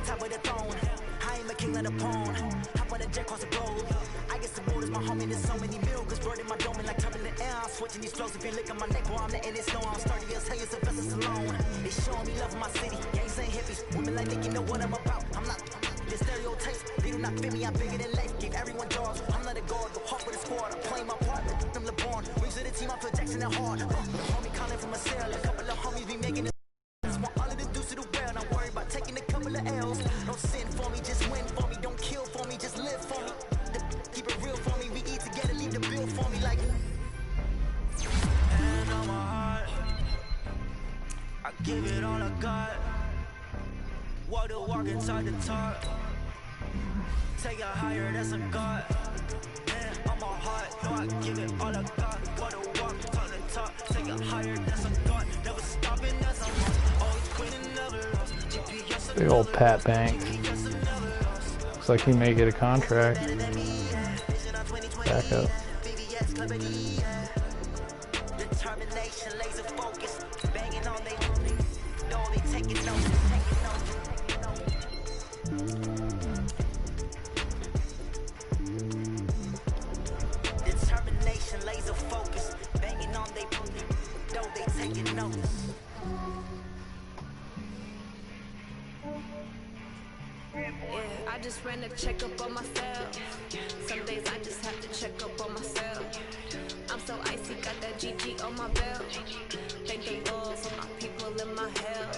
top of the throne. I am a king of the pawn. Hop on a jet across the globe. I get some borders, my homie, there's so many miracles. Bird in my dome and like turbulent air. I'm switching these flows. If you look at my neck, boy, I'm letting it snow. I'm starting to tell you Sylvester Stallone. They showing me love in my city. Gangs ain't hippies. Women like Nick, you know what I'm about. I'm not the stereotypes. They do not fit me. I'm bigger than life. Give everyone jaws. I'm not a guard. Go hard with the squad. I'm playing my part. I'm LeBron. Rings of the team. I put Jackson and hard. The homie calling from a cell. A couple of homies be making it. All of the dudes to the well. Don't worry about taking a couple of L's. Don't sin for me. Just win for me. Don't kill for me. Just live for me. Keep it real for me. We eat together. Leave the bill for me like. And on my heart, I give it all I got. Walk the walk inside the talk. Take it higher, that's a God. And on my heart, no, I give it all I got. Walk the walk, talk the talk. Take it higher, that's a God. Never stopping, that's a must. Always winning, never lost. GPS. Big old Pat Banks. Looks like he may get a contract. Back up. Determination, laser focus, banging on they no, they taking no. Determination, laser focus, banging on they no, they taking notice. Yeah, I just ran a checkup on myself. Some days I just have to check up on myself. I'm so icy, got that GG on my belt. Thank the Lord for my people in my hell.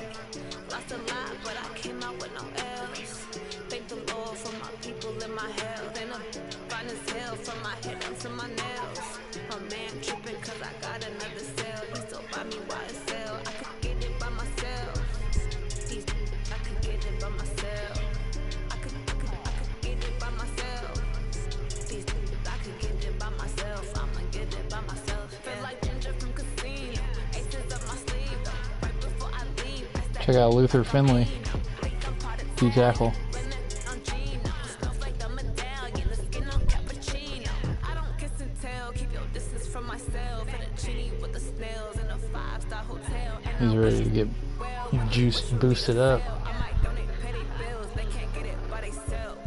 Lost a lot, but I came out with no else. Thank the Lord for my people in my hell. Then I'm fine as hell from my head down to my nails. My man tripping cause I got another cell. He still buy me YSL. I could get it by myself. I could get it by myself. I could get it by myself. I could get it by myself. I'ma get it by myself. Feel like Ginger from Casino. Aces up my sleeve though. Right before I leave. Check out Luther Finley. D tackle. I don't kiss and tell. Keep your distance from myself. And a genie with the snails in a 5-star hotel. He's ready to get juiced, boosted up. I might donate petty bills. They can't get it by themselves.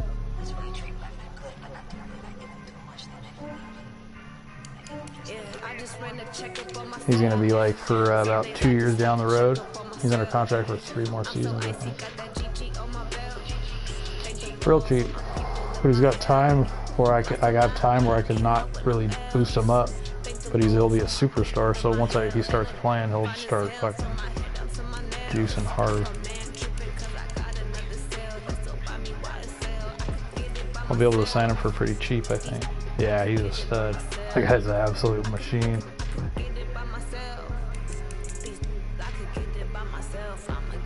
He's going to be like for about 2 years down the road. He's under contract for 3 more seasons, I think. Real cheap. But he's got time where I got time where I could not really boost him up. But he'll be a superstar, so once he starts playing, he'll start fucking juicing hard. I'll be able to sign him for pretty cheap, I think. Yeah, he's a stud. That guy's an absolute machine.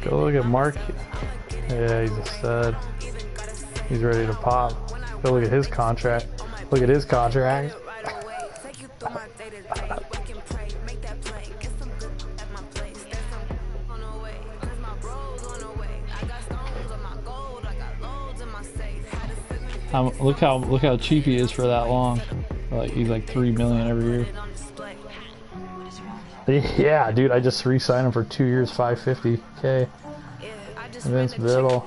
Go look at Mark. Yeah, he's a stud. He's ready to pop. Go look at his contract. Look at his contract. Look how cheap he is for that long. Like he's like $3 million every year. Yeah, dude, I just re-signed him for 2 years, $550K. Vince Biddle.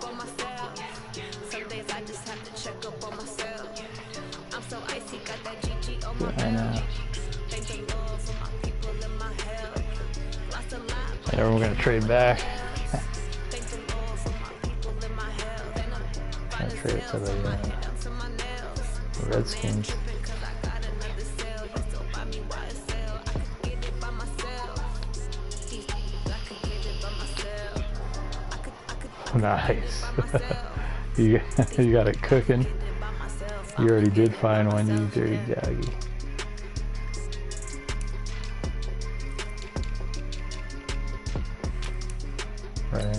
I know. Yeah, we're gonna trade back. I trade it to the Redskins. Nice. you got it cooking. You already did find one, you dirty doggy. Right.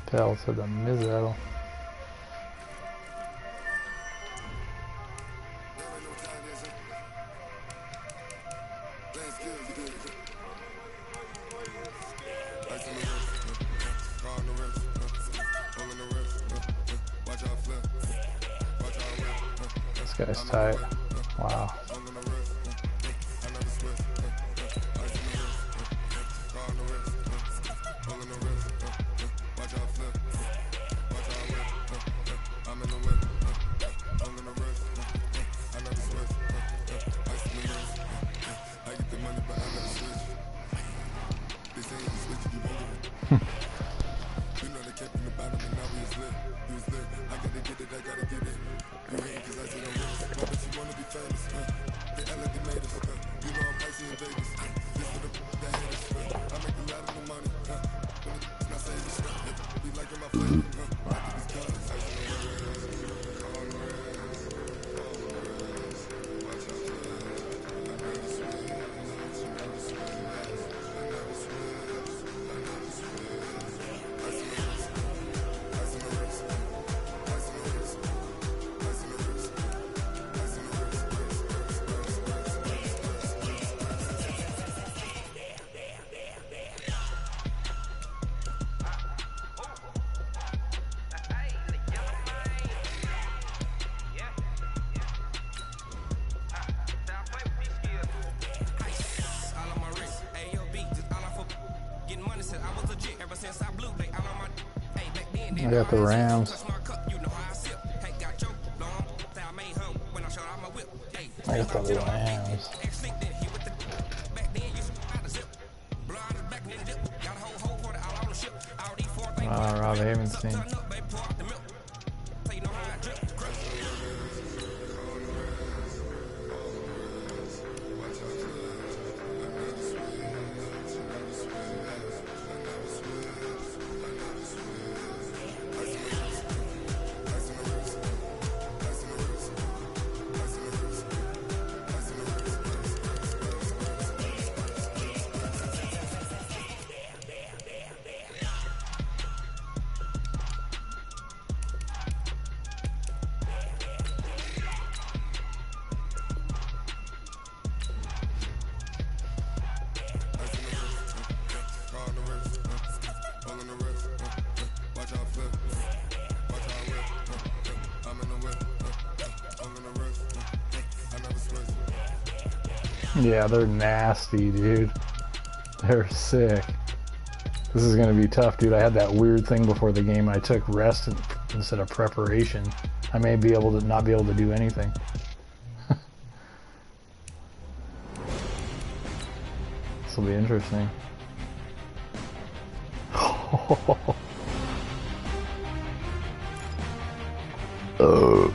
Fell to the middle. This guy's tight. Wow. I got the Rams. I got the Rams. Oh, Rob, I haven't seen. Yeah, they're nasty, dude. They're sick. This is gonna be tough, dude. I had that weird thing before the game. I took rest instead of preparation. I may be able to not be able to do anything. This will be interesting. Oh.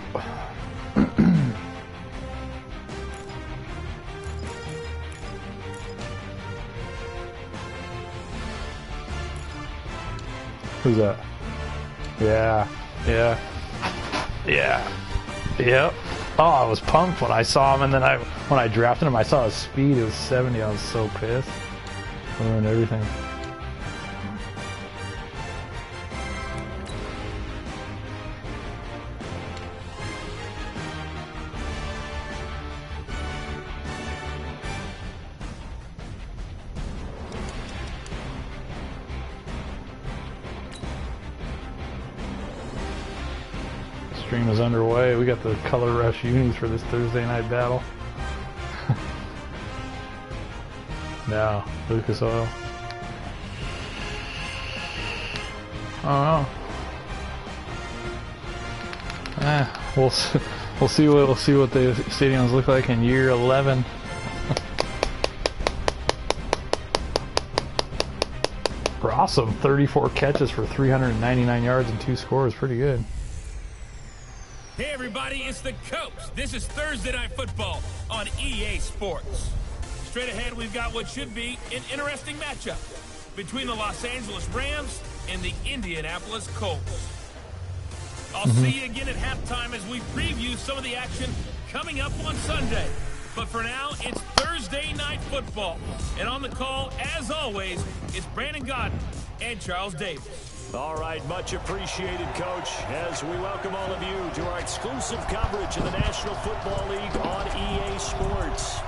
Who's that? Yeah. Yep. Oh, I was pumped when I saw him, and then when I drafted him, I saw his speed. It was 70. I was so pissed. I ruined everything. Stream is underway. We got the Color Rush unis for this Thursday night battle. No, Lucas Oil. Oh no. We'll see what the stadiums look like in year 11. Awesome. 34 catches for 399 yards and 2 scores. Pretty good. Hey everybody, it's the Colts. This is Thursday Night Football on EA Sports. Straight ahead, we've got what should be an interesting matchup between the Los Angeles Rams and the Indianapolis Colts. I'll see you again at halftime as we preview some of the action coming up on Sunday. But for now, it's Thursday Night Football. And on the call, as always, it's Brandon Godden and Charles Davis. All right, much appreciated, Coach, as we welcome all of you to our exclusive coverage of the National Football League on EA Sports.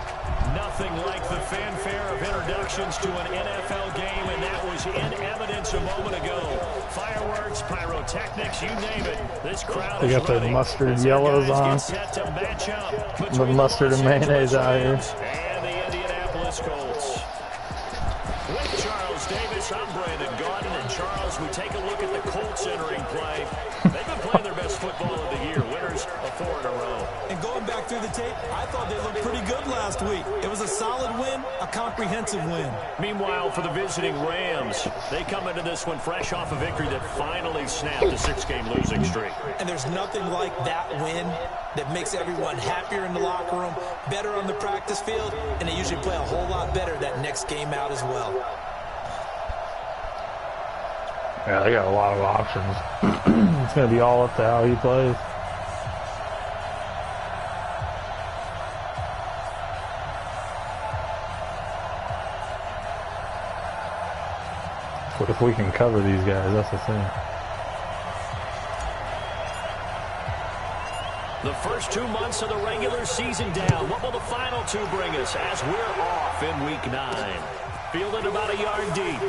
Nothing like the fanfare of introductions to an NFL game, and that was in evidence a moment ago. Fireworks, pyrotechnics, you name it. This crowd They is got their ready. mustard yellows on. Set to match up The mustard and mayonnaise out here. and the Indianapolis Colts. With Charles Davis, I'm Brandon Gaudin, and Charles, we take a look at the Colts entering play. They've been playing their best football of the year, winners of 4 in a row. And going back through the tape, I thought they looked pretty good last week. It was a solid win, a comprehensive win. Meanwhile, for the visiting Rams, they come into this one fresh off a victory that finally snapped a 6-game losing streak. And there's nothing like that win that makes everyone happier in the locker room, better on the practice field, and they usually play a whole lot better that next game out as well. Yeah, they got a lot of options. It's going to be all up to how he plays. But if we can cover these guys, that's the thing. The first 2 months of the regular season down. What will the final 2 bring us as we're off in week 9? Fielded about a yard deep.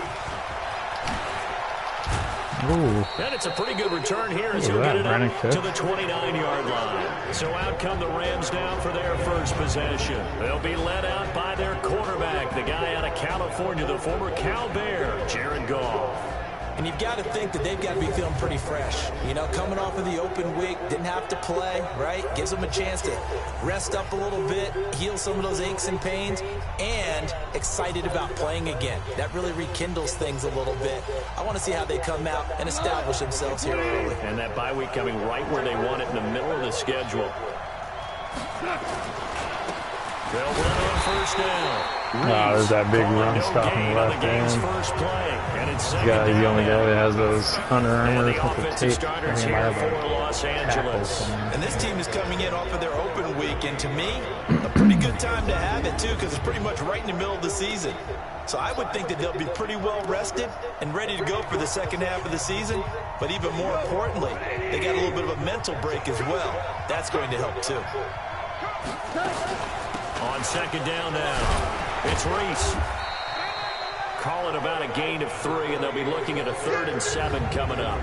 Ooh. And it's a pretty good return here as he'll get it up to the 29-yard line. So out come the Rams down for their first possession. They'll be led out by their quarterback, the guy out of California, the former Cal Bear, Jared Goff. And you've got to think that they've got to be feeling pretty fresh. You know, coming off of the open week, didn't have to play, right? Gives them a chance to rest up a little bit, heal some of those aches and pains, and excited about playing again. That really rekindles things a little bit. I want to see how they come out and establish themselves here early. And that bye week coming right where they want it, in the middle of the schedule. They'll run on first down. There's that big run stop in the left end. First play, and it's He's the only guy that has those Under Armour with the tape. Starters here for Los Angeles. And this team is coming in off of their open week, and to me, a pretty good time to have it, too, because it's pretty much right in the middle of the season. So I would think that they'll be pretty well rested and ready to go for the second half of the season. But even more importantly, they got a little bit of a mental break as well. That's going to help, too. On second down now, it's Reese. Call it about a gain of 3, and they'll be looking at a 3rd and 7 coming up.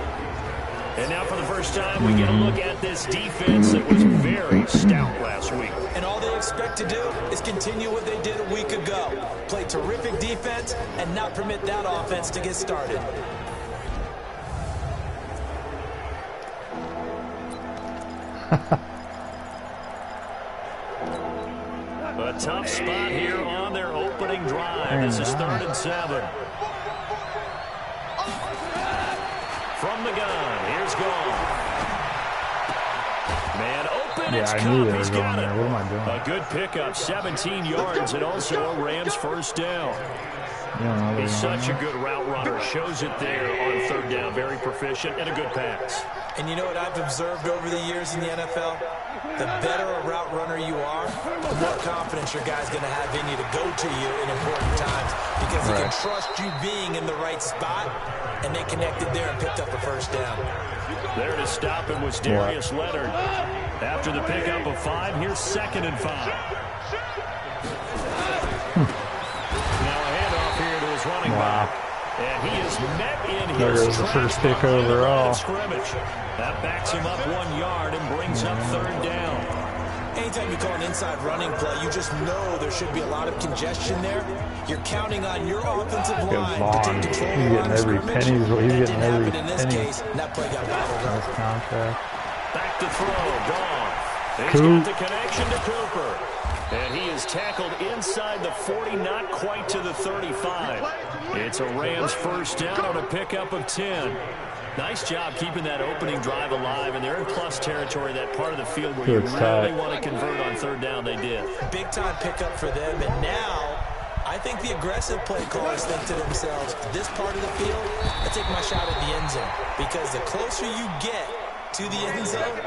And now for the first time, we get a look at this defense that was very stout last week. And all they expect to do is continue what they did a week ago. Play terrific defense and not permit that offense to get started. A tough spot here on their opening drive. This is 3rd and 7. From the gun, here's Goff. Man open, it's I knew they were He's going got there. it. What am I doing? A good pickup, 17 yards, and also a Rams first down. He's such a good route runner. Shows it there on 3rd down. Very proficient and a good pass. And you know what I've observed over the years in the NFL? The better a route runner you are, the more confidence your guy's going to have in you to go to you in important times because he can trust you being in the right spot, and they connected there and picked up a first down. There to stop him was Darius Leonard. After the pickup of 5, here's 2nd and 5. Now a handoff here to his running back. And he is met in There his goes the first pick overall. That backs him up 1 yard and brings up 3rd down. Anytime you call an inside running play, you just know there should be a lot of congestion there. You're counting on your offensive line to take control of the line of scrimmage. He's getting every penny. In this case, that play got bottled up. Contract. Back to throw, Goff. He's got the connection to Cooper. And he is tackled inside the 40, not quite to the 35. It's a Rams first down on a pickup of 10. Nice job keeping that opening drive alive, and they're in plus territory, that part of the field where you really want to convert on 3rd down. They did. Big-time pickup for them, and now I think the aggressive play callers think to themselves, this part of the field, I take my shot at the end zone, because the closer you get to the end zone,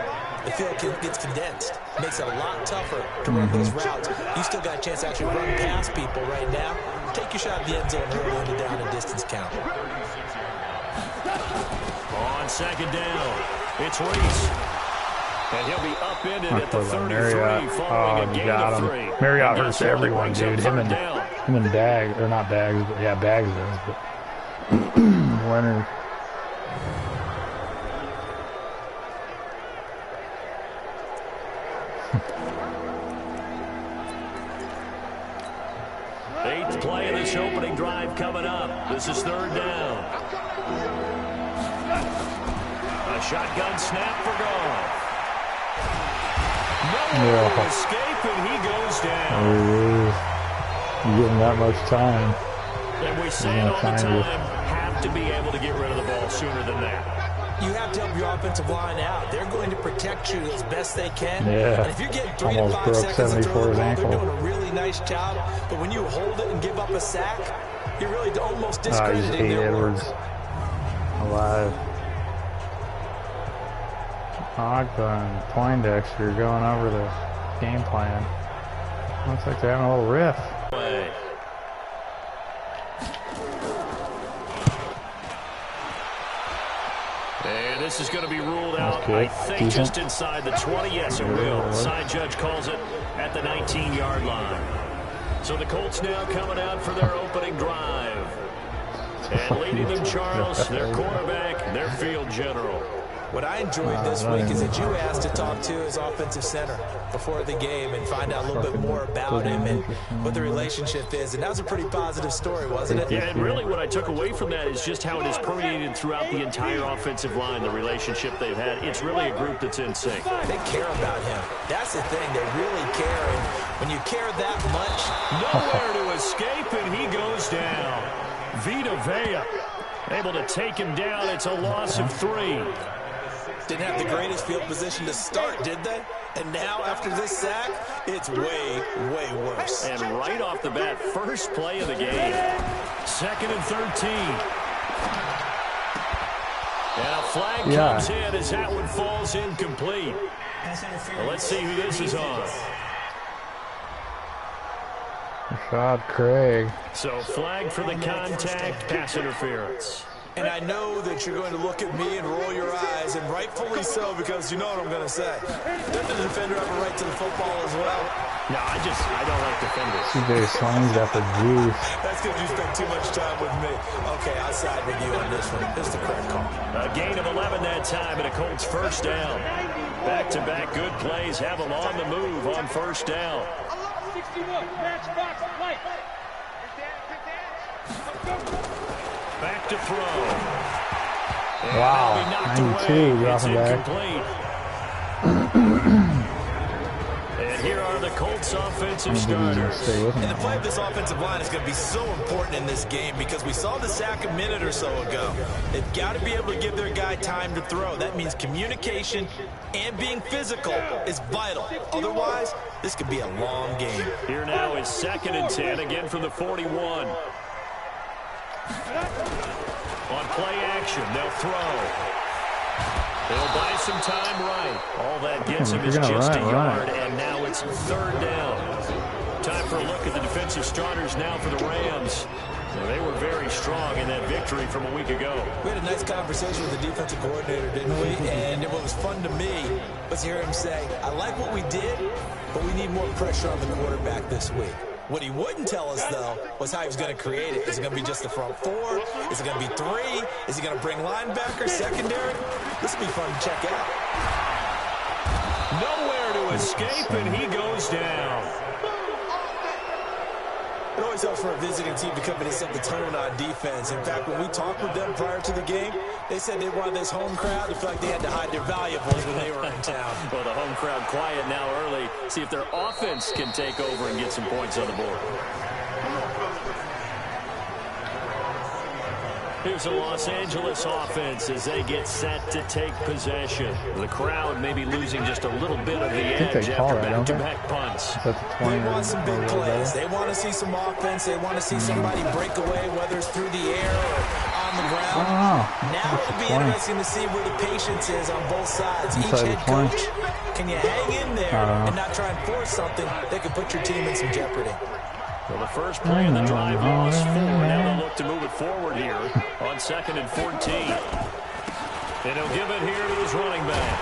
the field gets condensed. Makes it a lot tougher to run those routes. You still got a chance to actually run past people right now. Take your shot at the end zone early in the down and distance count. On second down, it's Reese. And he'll be upended at the 33 Marriott. following a gain of 3. Marriott hurts everyone, dude. Him and Bags, or not Bags, but yeah, Bags does. But Leonard. Eighth play of this opening drive coming up. This is 3rd down. A shotgun snap for Goff. No escape, and he goes down. You give him that much time. And we say it all the time, have to be able to get rid of the ball sooner than that. You have to help your offensive line out. They're going to protect you as best they can. Yeah. And if you're getting 3 to 5 seconds to throw the ball, they're doing a really nice job. But when you hold it and give up a sack, you're really almost discrediting their work. Alive. Ogba and Poindexter going over the game plan. Looks like they're having a little riff. And this is going to be ruled out, I think, just inside the 20. Yes, it will. Side judge calls it at the 19-yard line. So the Colts now coming out for their opening drive. And leading them, Charles, their quarterback, their field general. What I enjoyed this week is that you asked to talk to his offensive center before the game and find out a little bit more about him and what the relationship is. And that was a pretty positive story, wasn't it? Yeah, and really what I took away from that is just how it has permeated throughout the entire offensive line, the relationship they've had. It's really a group that's in sync. They care about him. That's the thing. They really care. And when you care that much, nowhere to escape, and he goes down. Vita Vea able to take him down. It's a loss of 3. Didn't have the greatest field position to start, did they? And now, after this sack, it's way, way worse. And right off the bat, first play of the game. 2nd and 13. And a flag comes in as that one falls incomplete. Well, let's see who this is on. Rashad Craig. So flag for the contact, pass interference. And I know that you're going to look at me and roll your eyes, and rightfully so, because you know what I'm going to say. Doesn't the defender have a right to the football as well? No, I don't like defenders. CJ slings at the juice. That's because you spent too much time with me. Okay, I'll side with you on this one. This is the correct call. A gain of 11 that time, and a Colts first down. Back-to-back good plays have them on the move on first down. 61, match box, play. Back to throw. Wow, 92, dropping back. And here are the Colts offensive starters. And the play of this offensive line is going to be so important in this game because we saw the sack a minute or so ago. They've got to be able to give their guy time to throw. That means communication and being physical is vital. Otherwise, this could be a long game. Here now is 2nd and 10, again from the 41. On play action, they'll throw. They'll buy some time right. All that gets him is just a yard, and now it's 3rd down. Time for a look at the defensive starters now for the Rams. They were very strong in that victory from a week ago. We had a nice conversation with the defensive coordinator, didn't we? And what was fun to me was hear him say, I like what we did, but we need more pressure on the quarterback this week. What he wouldn't tell us, though, was how he was going to create it. Is it going to be just the front 4? Is it going to be 3? Is he going to bring linebackers, secondary? This will be fun to check out. Nowhere to escape, and he goes down. It always helps for a visiting team to come in and set the tone on defense. In fact, when we talked with them prior to the game, they said they wanted this home crowd to feel like they had to hide their valuables when they were in town. Well, the home crowd quiet now early. See if their offense can take over and get some points on the board. Here's the Los Angeles offense as they get set to take possession. The crowd may be losing just a little bit of the edge after back-to-back punts. They want some big plays. They want to see some offense. They want to see somebody break away, whether it's through the air or on the ground. Now it'll be interesting to see where the patience is on both sides. Each head coach, can you hang in there and not try and force something that could put your team in some jeopardy? Well, the first play of the drive lost 4. Now they'll look to move it forward here on 2nd and 14. And he'll give it here to his running back.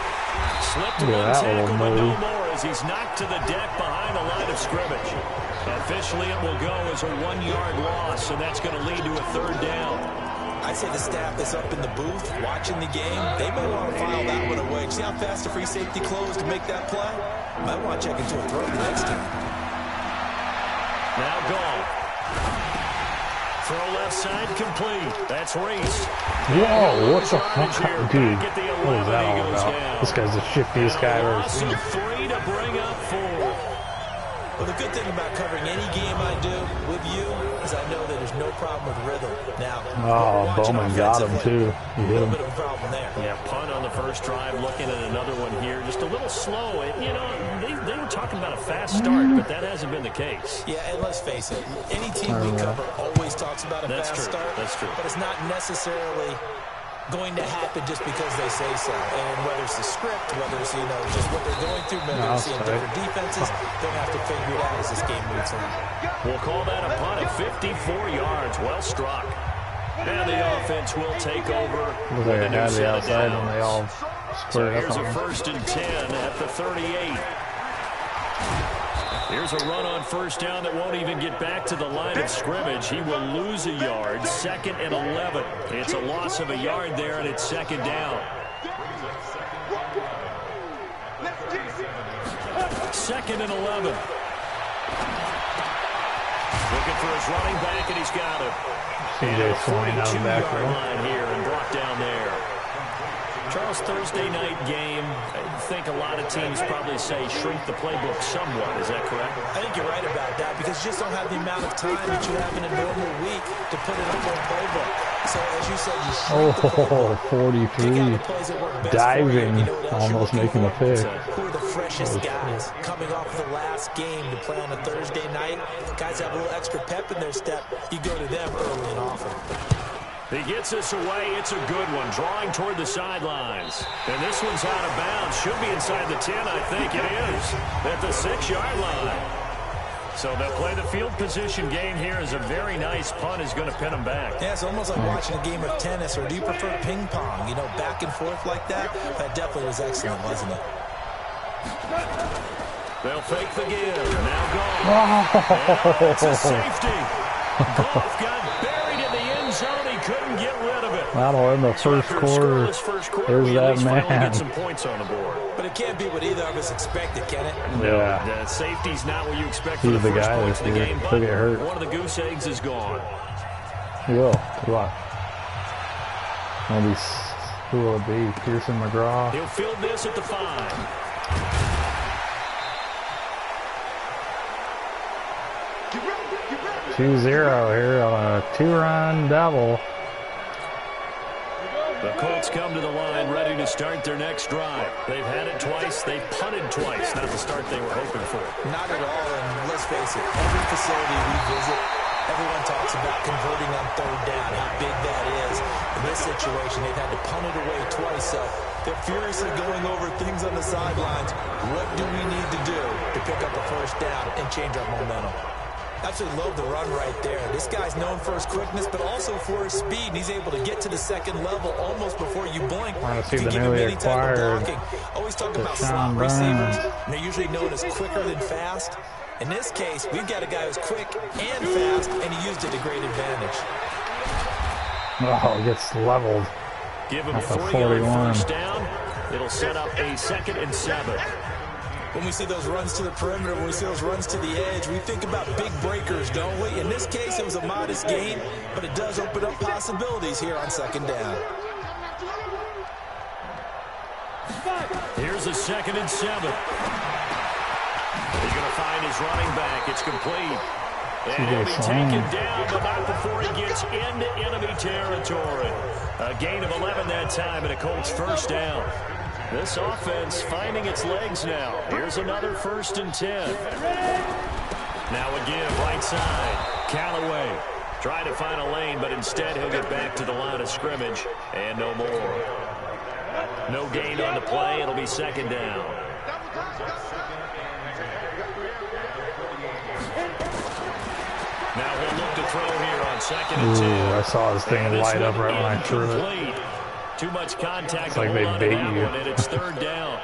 Slipped Look one at that tackle, little but no move. more as he's knocked to the deck behind the line of scrimmage. Officially, it will go as a 1-yard loss, and that's going to lead to a 3rd down. I'd say the staff that's up in the booth watching the game, they may want to file that one away. See how fast the free safety closed to make that play? Might want to check into a throw the next time. Now gone. Throw left side complete. That's Reese. Whoa, what the fuck? Dude, what is that all about? This guy's the shiftiest guy I've ever seen. 3 to bring up 4. Well, the good thing about covering any game I do with you is I know that there's no problem with rhythm. Now, Bowman got him too. A little bit of a problem there. Yeah, punt on the first drive. Looking at another one here, just a little slow. You know, they were talking about a fast start, but that hasn't been the case. Yeah, and let's face it, any team we cover always talks about a fast start. That's true. But it's not necessarily going to happen just because they say so. And whether it's the script, whether it's, you know, just what they're going through, maybe they're seeing different defenses, they'll have to figure it out as this game moves on. We'll call that a punt of 54 yards. Well struck. And the offense will take over. Looks like I had the outside when they all squared up Here's on a him. 1st and 10 at the 38. Here's a run on 1st down that won't even get back to the line of scrimmage. He will lose a yard. 2nd and 11. It's a loss of a yard there, and it's 2nd down. 2nd and 11. Looking for his running back, and he's got him. CJ Swain out of the back row. Line here and brought down there. Charles, Thursday night game, I think a lot of teams probably say shrink the playbook somewhat. Is that correct? I think you're right about that because you just don't have the amount of time that you have in a normal week to put it into a playbook. So as you said, you shrink the playbook. 43. Pick out the plays that work best Diving, for you. You know, almost making a pick. Who are the freshest guys coming off the last game to play on a Thursday night? Guys have a little extra pep in their step. You go to them early and often. He gets this away. It's a good one. Drawing toward the sidelines. And this one's out of bounds. Should be inside the 10, I think it is. At the 6-yard line. So they'll play the field position game here as a very nice punt is going to pin them back. Yeah, it's almost like watching a game of tennis, or do you prefer ping pong? You know, back and forth like that? That definitely was excellent, wasn't it? They'll fake the give. Now Goff. It's a safety. Goff got buried in the end zone. He couldn't get rid of it. Battle in the first quarter. There's that man. Get some points on the board. But it can't be what either of us expected, can it? Yeah. The safety's not what you expect for He's the the first guy points this of the year. game. He'll But get hurt. one of the goose eggs is gone. He will. What? Who will it be? Pearson McGraw? He'll field this at the 5. 2-0 here on a 2-run double. The Colts come to the line ready to start their next drive. They've had it twice. They've punted twice. Not the start they were hoping for. Not at all, and let's face it, every facility we visit, everyone talks about converting on 3rd down, how big that is. In this situation, they've had to punt it away twice, so they're furiously going over things on the sidelines. What do we need to do to pick up a 1st down and change our momentum? Absolutely love the run right there. This guy's known for his quickness, but also for his speed. And he's able to get to the 2nd level almost before you blink. I want to see If you the give him newly any type of acquired blocking. Always talk about Deshaun slot Burns. receivers, and they're usually known as quicker than fast. In this case, we've got a guy who's quick and fast, and he used it to great advantage. Oh, it gets leveled. Give him a That's a 40-yard 41. first down. It'll set up a 2nd and 7. When we see those runs to the perimeter, when we see those runs to the edge, we think about big breakers, don't we? In this case, it was a modest gain, but it does open up possibilities here on 2nd down. Here's a 2nd and 7. He's going to find his running back. It's complete. And he'll be taken down, but not before he gets into enemy territory. A gain of 11 that time, and a Colts 1st down. This offense finding its legs now. Here's another 1st and 10. Now a give, right side. Callaway trying to find a lane, but instead he'll get back to the line of scrimmage, and no more. No gain on the play. It'll be 2nd down. Now he'll look to throw here on 2nd and 10. I saw this thing light up right when I threw it. Too much contact. It's like they bait you. And it's 3rd down.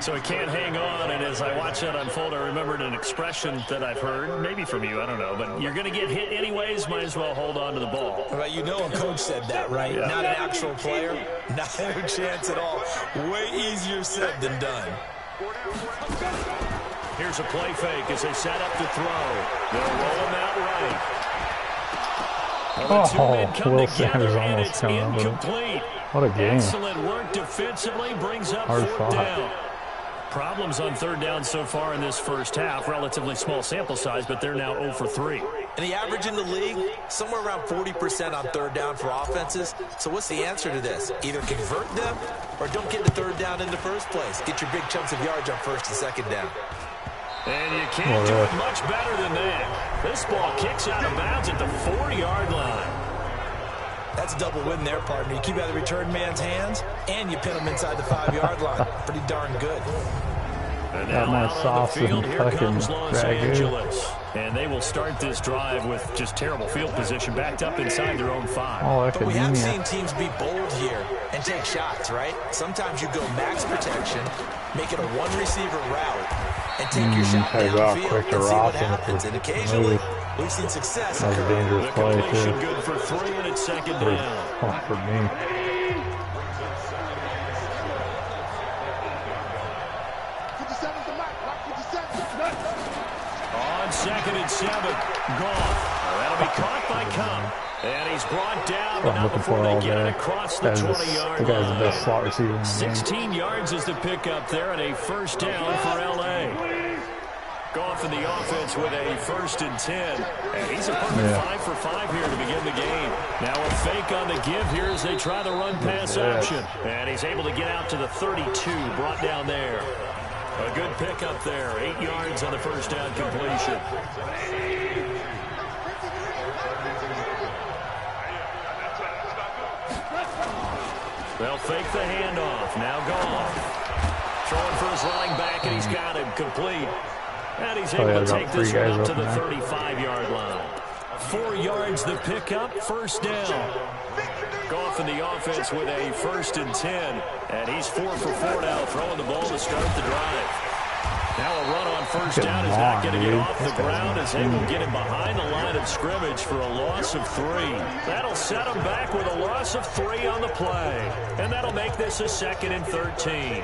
So he can't hang on, and as I watch that unfold, I remembered an expression that I've heard, maybe from you, I don't know, but you're going to get hit anyways, might as well hold on to the ball. Well, you know a coach said that, right? Yeah. Not an actual player. Not a chance at all. Way easier said than done. Here's a play fake as they set up to throw. They'll roll him out right. Well, the two men come Will together, Sanders and almost it's coming over. incomplete. What a game. Excellent work defensively, brings up Hard fourth fought. down. Problems on third down so far in this first half. Relatively small sample size, but they're now 0 for 3. And the average in the league, somewhere around 40% on third down for offenses. So what's the answer to this? Either convert them or don't get the third down in the first place. Get your big chunks of yards on first and second down. And you can't do it much better than that. This ball kicks out of bounds at the 4-yard line. That's a double win there, partner. You keep out of the return man's hands, and you pin him inside the 5-yard line. Pretty darn good. And Got now my out on the sauce field, and here fucking comes Los Ragu. Angeles. And they will start this drive with just terrible field position, backed up inside their own 5. Oh, But we have academia. seen teams be bold here and take shots, right? Sometimes you go max protection, make it a one-receiver route, and take your shot try to go out downfield quick to and see what Ross and happens. if And it's occasionally, smooth. we've seen success That was a occur. dangerous The play, completion too. good for 3, and it's second down. Oh, for me. On 2nd and 7, gone. That'll be caught by Cup. And he's brought down, but What I'm not looking before for they all get it day. across the The 20-yard guy's the line. best slot receiver in the game. 16 yards is the pickup there, and a first down for L.A. Goff in the offense with a 1st and 10. And he's a perfect 5 for 5 here to begin the game. Now a fake on the give here as they try the run-pass option. And he's able to get out to the 32, brought down there. A good pickup there, 8 yards on the first down completion. They'll fake the handoff. Now Goff. Throwing for his running back, and he's got him complete. And he's able to take this one up to the 35-yard line. 4 yards the pickup, first down. Goff in the offense with a 1st and 10. And he's 4 for 4 now, throwing the ball to start the drive. Now a run on first down is not going to get off the ground as they will get him behind the line of scrimmage for a loss of 3. That'll set him back with a loss of 3 on the play. And that'll make this a 2nd and 13.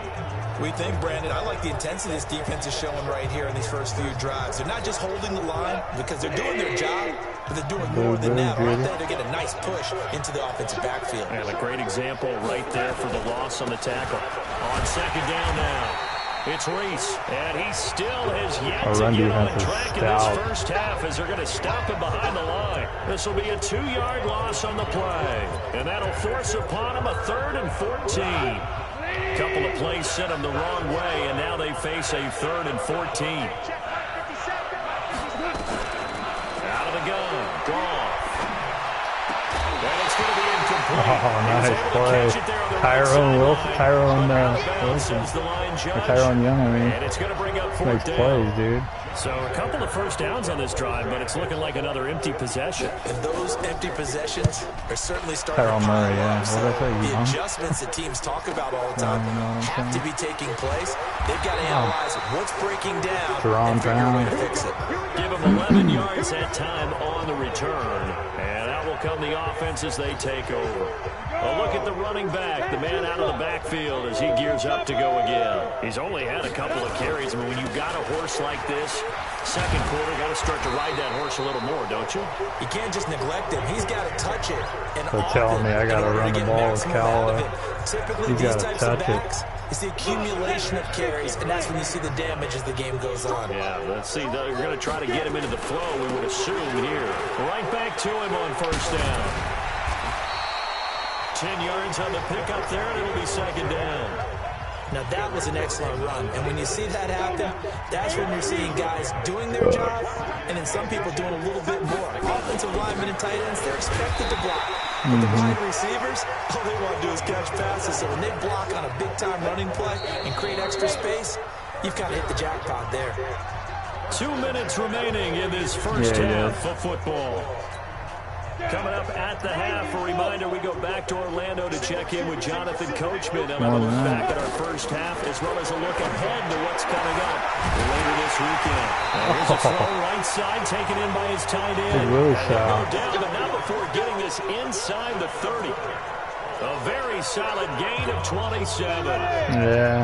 We think, Brandon, I like the intensity this defense is showing right here in these first few drives. They're not just holding the line because they're doing their job, but they're doing more than that. Right there, they get a nice push into the offensive backfield. And a great example right there for the loss on the tackle. On 2nd down now. It's Reese, and he still has yet to get on the track in this first half as they're going to stop him behind the line. This will be a 2-yard loss on the play, and that'll force upon him a 3rd and 14. Couple of plays sent them the wrong way, and now they face a 3rd and 14. Out of the gun, Goff. And it's going to be incomplete. Oh, nice play. Tyrone Young, I mean. And it's going to bring up 4th Nice down. plays, dude. So a couple of first downs on this drive, but it's looking like another empty possession. And those empty possessions are certainly starting Tyrone to pile Murray, yeah. up. So What did I say, the Young? adjustments that teams talk about all the time what I'm have to saying? be taking place. They've got to analyze what's breaking down Jerome and figure a way to Brown. fix it. Give him 11 yards that time on the return. And out will come the offense as they take over. A look at the running back, the man out of the backfield as he gears up to go again. He's only had a couple of carries. I mean, when you've got a horse like this, second quarter, got to start to ride that horse a little more, don't you? You can't just neglect him. He's got to touch it. And They're telling me I got to run the ball with Callaway. Typically, He's these gotta types of touch it. backs, it's the accumulation of carries, and that's when you see the damage as the game goes on. Yeah, let's see. They're going to try to get him into the flow, we would assume here. Right back to him on first down. 10 yards on the pickup there, and it'll be second down. Now, that was an excellent run. And when you see that happen, that's when you're seeing guys doing their job and then some people doing a little bit more. Offensive linemen and tight ends, they're expected to block. But the wide receivers, all they want to do is catch passes. So when they block on a big-time running play and create extra space, you've got to hit the jackpot there. 2 minutes remaining in this first half of football. Coming up at the half, a reminder, we go back to Orlando to check in with Jonathan Coachman. And we'll look back at our first half as well as a look ahead to what's coming up later this weekend. And here's a throw right side taken in by his tight end. Really go down, but not before getting this inside the 30. A very solid gain of 27. Yeah.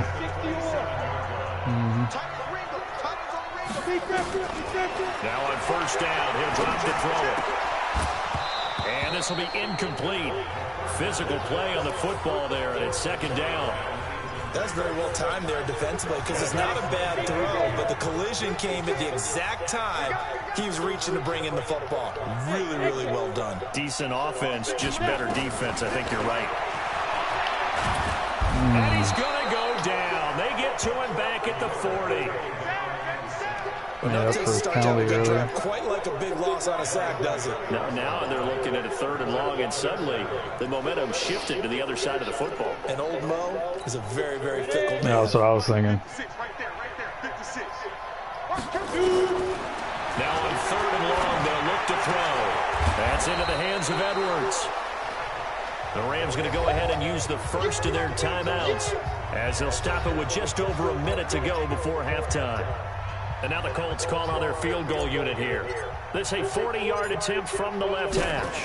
Now on first down, he'll drop to throw it. And this will be incomplete. Physical play on the football there, and it's second down. That's very well timed there defensively because it's not a bad throw, but the collision came at the exact time he was reaching to bring in the football. Really, really well done. Decent offense, just better defense. I think you're right. And he's going to go down. They get to him back at the 40. Yeah, for penalty early. Quite like a big loss on a sack, does it? Now they're looking at a 3rd and long, and suddenly the momentum shifted to the other side of the football. And old Mo is a very, very fickle man. Yeah, that's what I was thinking. Now on 3rd and long, they'll look to throw. That's into the hands of Edwards. The Rams going to go ahead and use the first of their timeouts as they'll stop it with just over a minute to go before halftime. And now the Colts call on their field goal unit here. This a 40-yard attempt from the left hash.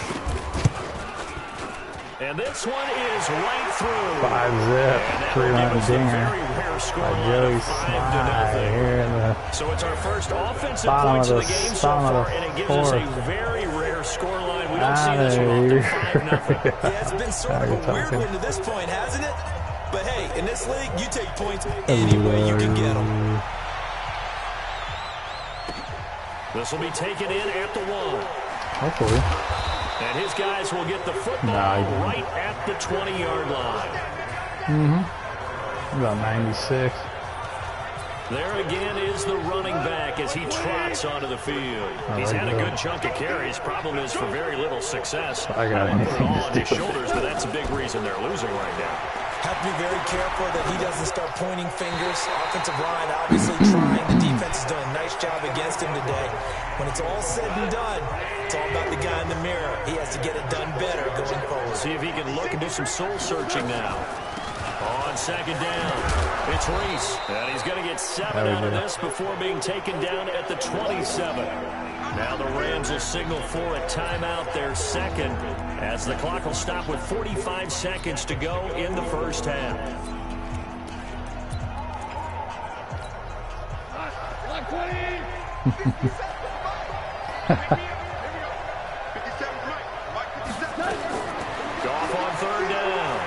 And this one is right through. 5-zip, 3-run dinger by Joey Slye here in the so it's our first offensive points of the game so far, and it gives us a very rare scoreline. We don't see this one often, 5-0. Yeah, it's been sort of a weird one to this point, hasn't it? But hey, in this league, you take points any way you can get them. This will be taken in at the 1. hopefully. And his guys will get the football right at the 20-yard line. About 96. There again is the running back as he trots onto the field. He's had a good chunk of carries. Problem is for very little success. I got put it all on his shoulders, but that's a big reason they're losing right now. Have to be very careful that he doesn't start pointing fingers. Offensive line obviously trying. The defense is doing a nice job against him today. When it's all said and done, it's all about the guy in the mirror. He has to get it done better going forward. See if he can look and do some soul searching now. On second down, it's Reese. And he's going to get 7 out of this before being taken down at the 27. Now the Rams will signal for a timeout, their second, as the clock will stop with 45 seconds to go in the first half. Goff on third down.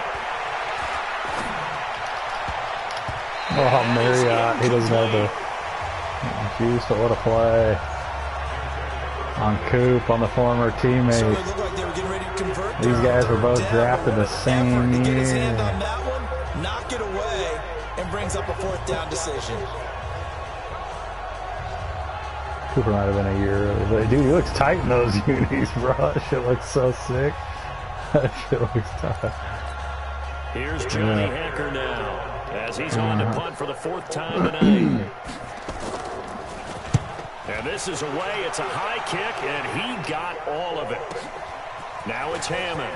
Oh, Marriott, he doesn't have the juice, but what a play. On Coop, on the former teammate. So it looked like they were getting ready to convert. These guys were both drafted the same to get year. his hand on that one, knock it away, and brings up a 4th down decision. Cooper might have been a year early, but dude, he looks tight in those unis, bro. That shit looks so sick. That shit looks tight. Here's Johnny Hacker now, as he's on to punt for the 4th time tonight. And this is away. It's a high kick, and he got all of it. Now it's Hammond.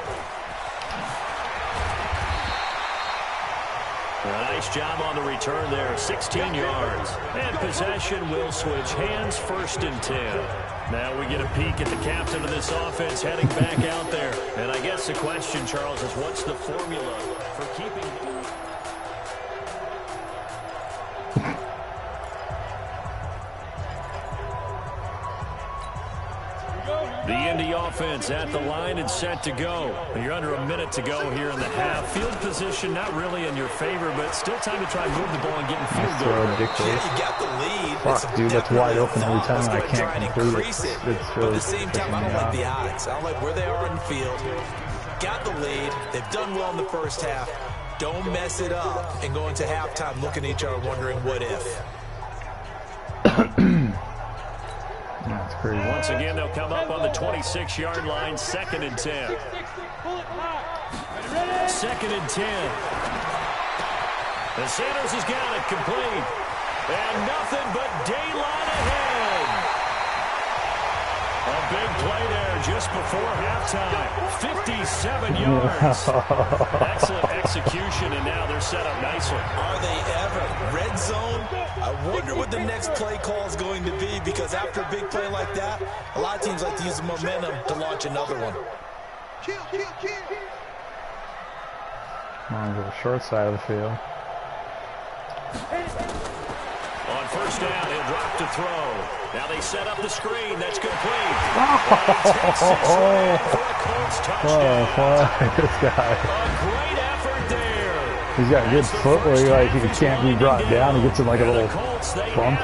A nice job on the return there, 16 yards. And possession will switch hands, 1st and 10. Now we get a peek at the captain of this offense heading back out there. And I guess the question, Charles, is what's the formula for keeping... The Indy offense at the line and set to go. You're under a minute to go here in the half. Field position not really in your favor, but still time to try and move the ball and get in field goal. Ridiculous. Yeah, you got the lead. Fuck, dude, that's wide open every time. I can't complete it. It's But really at the same time, I don't like the odds. I don't like where they are in the field. Got the lead. They've done well in the first half. Don't mess it up and go into halftime looking at each other wondering what if. That's crazy. Once again, they'll come up on the 26-yard line, 2nd and 10. 2nd and 10. And Sanders has got it complete. And nothing but daylight ahead. A big play there just before halftime. 57 yards. Excellent execution, and now they're set up nicely. Are they ever? Red zone? I wonder what the next play call is going to be, because after a big play like that, a lot of teams like to use the momentum to launch another one. On the short side of the field. On first down, he'll drop to throw. Now they set up the screen. That's complete. This guy. A great effort there. He's got good footwork. He can't be brought down. He gets in like a little bump.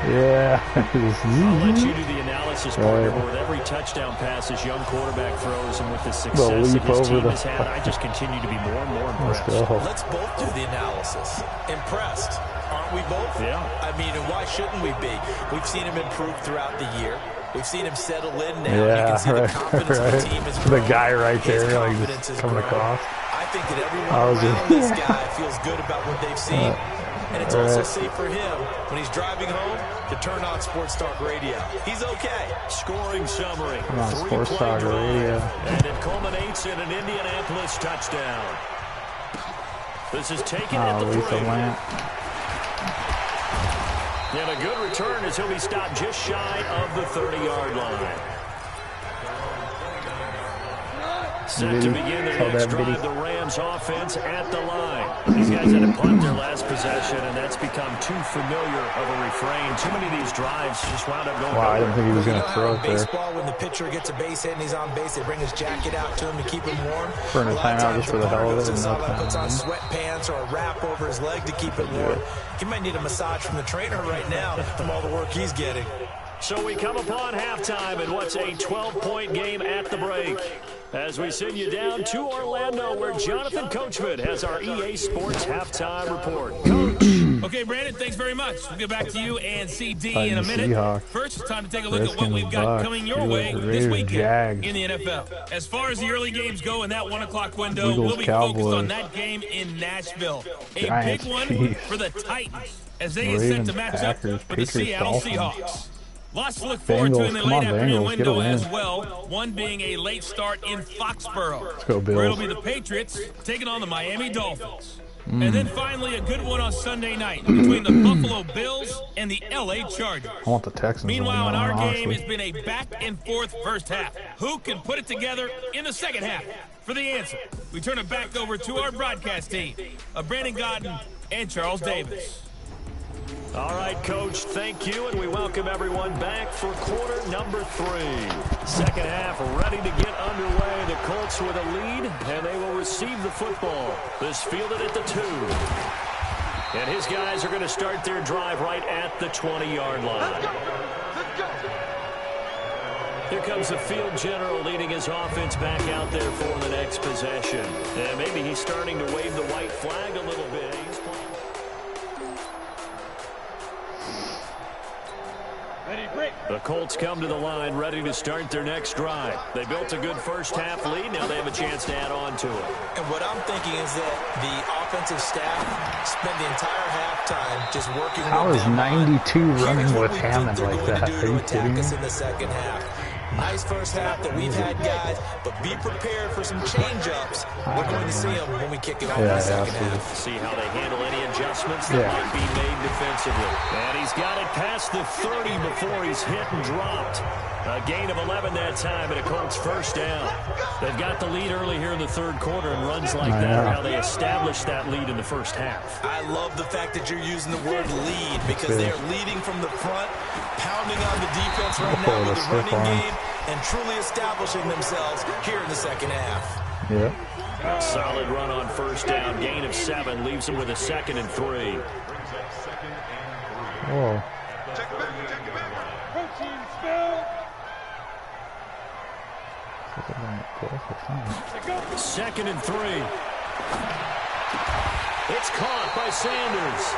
Yeah. I'll let you do the analysis part. With every touchdown pass this young quarterback throws, and with the success that his team has had, I just continue to be more and more impressed. Let's both do the analysis. Impressed, aren't we both? Yeah. I mean, and why shouldn't we be? We've seen him improve throughout the year. We've seen him settle in now. You can see the confidence of the team is growing. The guy right there, like just coming across. I think that everyone around this guy feels good about what they've seen. And it's also safe for him when he's driving home to turn on Sports Talk Radio. He's okay. Scoring summary. Sports Talk Radio. And it culminates in an Indianapolis touchdown. This is taken at the 3. And a good return as he'll be stopped just shy of the 30-yard line. Set to begin their next drive, the Rams offense at the line. These guys had to punt their last possession, and that's become too familiar of a refrain. Too many of these drives just wound up going I didn't think he was going to throw it there. Baseball, when the pitcher gets a base hit and he's on base, they bring his jacket out to him to keep him warm. Burn a timeout just for the hell of it. Puts on sweatpants or a wrap over his leg to keep it warm. He might need a massage from the trainer right now from all the work he's getting. So we come upon halftime in what's a 12-point game at the break. As we send you down to Orlando, where Jonathan Coachman has our EA Sports halftime report. Coach. Okay, Brandon, thanks very much. We'll get back to you and CD in a minute. First, it's time to take a look at what we've got coming your way this weekend in the NFL. As far as the early games go in that 1 o'clock window, we'll be focused on that game in Nashville. A big one for the Titans as they get set to match up with the Seattle Seahawks. Lots to look forward to in the late afternoon window as well, one being a late start in Foxborough, Let's go, Bills. where it'll be the Patriots taking on the Miami Dolphins. And then finally a good one on Sunday night between the Buffalo Bills and the LA Chargers. I want the Texans. Meanwhile, in our game, it's been a back-and-forth first half. Who can put it together in the second half? For the answer, we turn it back over to our broadcast team of Brandon Godden and Charles Davis. All right, Coach, thank you, and we welcome everyone back for quarter number 3. Second half ready to get underway. The Colts with a lead, and they will receive the football. This fielded at the 2. And his guys are going to start their drive right at the 20-yard line. Here comes the field general leading his offense back out there for the next possession. And maybe he's starting to wave the white flag a little bit. He's playing. The Colts come to the line ready to start their next drive. They built a good first half lead. Now they have a chance to add on to it. And what I'm thinking is that the offensive staff spent the entire halftime just working How with is them 92 running with Hammond like that? Are you kidding me? in the second half. Nice first half that we've had, guys, but be prepared for some change-ups. We're going to see them when we kick it off in the second half. See how they handle any adjustments that might be made defensively. And he's got it past the 30 before he's hit and dropped. A gain of 11 that time, and a Colts first down. They've got the lead early here in the third quarter, and runs like that are how they established that lead in the first half. I love the fact that you're using the word lead, because they're leading from the front, pounding on the defense right now with the running game, and truly establishing themselves here in the second half. Yeah. Solid run on first down. Gain of 7 leaves them with a 2nd and 3. Oh. Protein spill. 2nd and 3. It's caught by Sanders.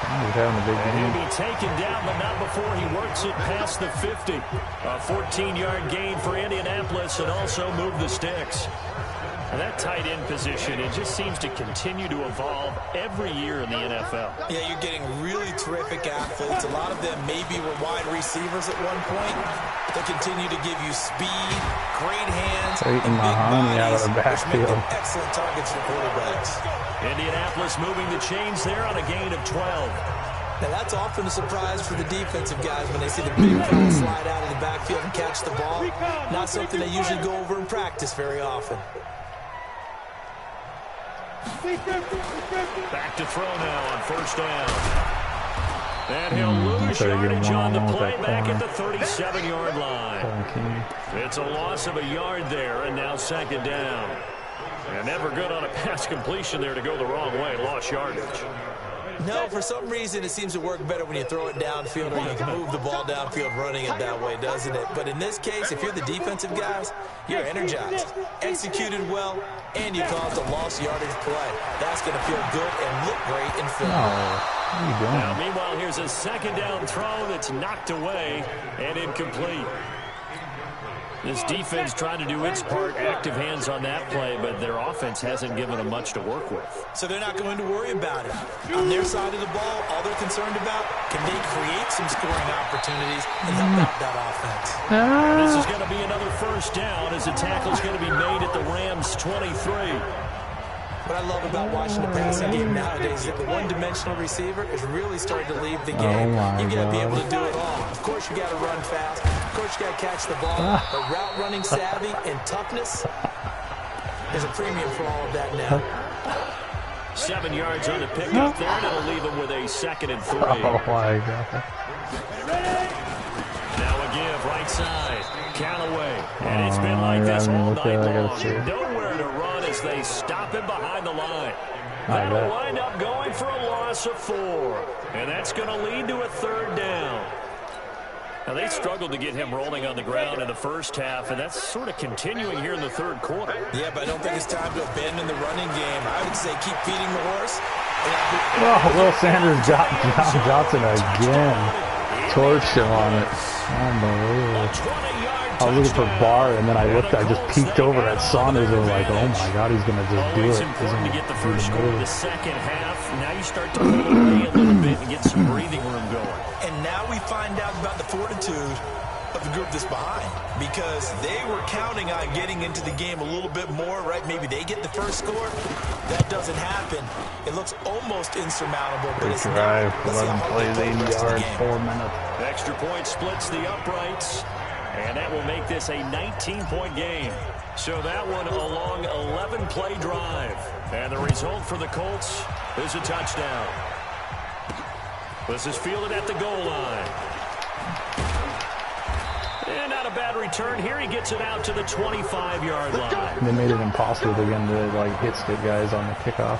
And he'll be taken down, but not before he works it past the 50. A 14-yard gain for Indianapolis, and also move the sticks. That tight end position, it just seems to continue to evolve every year in the NFL. Yeah, you're getting really terrific athletes. A lot of them maybe were wide receivers at one point. They continue to give you speed, great hands, and big bodies, out of the backfield. Which make them excellent targets for quarterbacks. Indianapolis moving the chains there on a gain of 12. Now, that's often a surprise for the defensive guys when they see the big guy slide out of the backfield and catch the ball. Not something they usually go over in practice very often. Back to throw now on first down. And he'll lose yardage on the play back at the 37-yard line. It's a loss of a yard there, and now second down. And never good on a pass completion there to go the wrong way. Lost yardage. No, for some reason it seems to work better when you throw it downfield or you can move the ball downfield running it that way, doesn't it? But in this case, if you're the defensive guys, you're energized, executed well, and you caused a lost yardage play. That's going to feel good and look great in film. What are you doing? Now, meanwhile, here's a second down throw that's knocked away and incomplete. This defense trying to do its part, active hands on that play, but their offense hasn't given them much to work with. So they're not going to worry about it. On their side of the ball, all they're concerned about, can they create some scoring opportunities and help out that offense? This is going to be another first down as the tackle's going to be made at the Rams' 23. What I love about watching the passing game nowadays is that the one-dimensional receiver is really starting to leave the game. You got to be able to do it all. Of course, you got to run fast. Of course, you got to catch the ball. But route running savvy and toughness is a premium for all of that now. 7 yards on the pickup there, and it'll leave him with a 2nd and 3. Oh my God. Now a give right side. Count away. And it's been like this all night long. Nowhere to run as they stop him behind the line. That'll wind up going for a loss of 4. And that's going to lead to a 3rd down. Now, they struggled to get him rolling on the ground in the first half, and that's sort of continuing here in the 3rd quarter. Yeah, but I don't think it's time to abandon the running game. I would say keep feeding the horse. Oh, Will Sanders, John Johnson again. Torched him on it. Unbelievable. I was looking for Barr, and then I just peeked over at Saunders and was like, oh my God, he's going to just do it. Always important to get the first score of the second half. Now you start to pull away a little bit and get some breathing room going. And now we find out about the fortitude of the group that's behind, because they were counting on getting into the game a little bit more, right? Maybe they get the first score. That doesn't happen. It looks almost insurmountable, but it's not. 11 plays, 80 yards, 4 minutes. Extra point splits the uprights, and that will make this a 19-point game. So that one a long 11-play drive. And the result for the Colts is a touchdown. This is fielded at the goal line. And not a bad return here. He gets it out to the 25-yard line. They made it impossible to get to hit stick guys on the kickoff.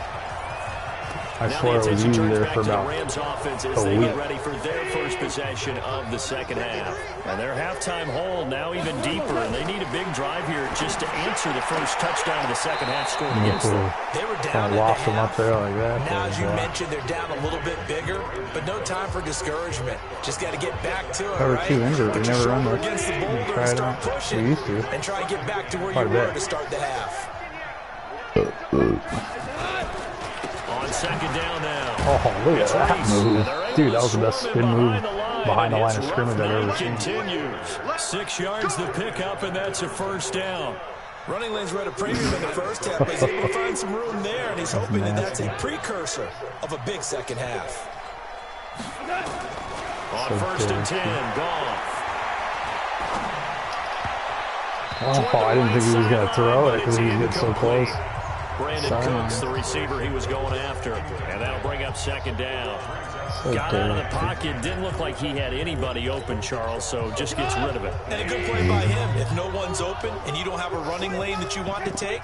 I swear it was easy there for about a they week. get ready for their first possession of the second half. And their halftime hole now even deeper, and they need a big drive here just to answer the first touchdown of the second half scored against them. They were down at lost the them up half. there like that. Now, as you mentioned, they're down a little bit bigger, but no time for discouragement. Just got to get back to it, They were right? too injured. Put They your never run shoulder much. against the We boulder and tried start it. pushing. We used to. And try to get back to where Quite you a were bit. to start the half. On second down now. Oh, look at that move. Dude, that was the best spin move behind the line of scrimmage I've ever seen. Continues. 6 yards the pickup, and that's a first down. Running lanes were at a premium in the first half, but he's able to find some room there, and he's hoping that that's a precursor of a big second half. On first and 10, Goff. Oh, I didn't think he was going to throw it because he was getting so close. Brandon Cooks, the receiver he was going after. And that'll bring up second down. Got out of the pocket. Didn't look like he had anybody open, Charles, so just gets rid of it. And a good play by him. If no one's open and you don't have a running lane that you want to take,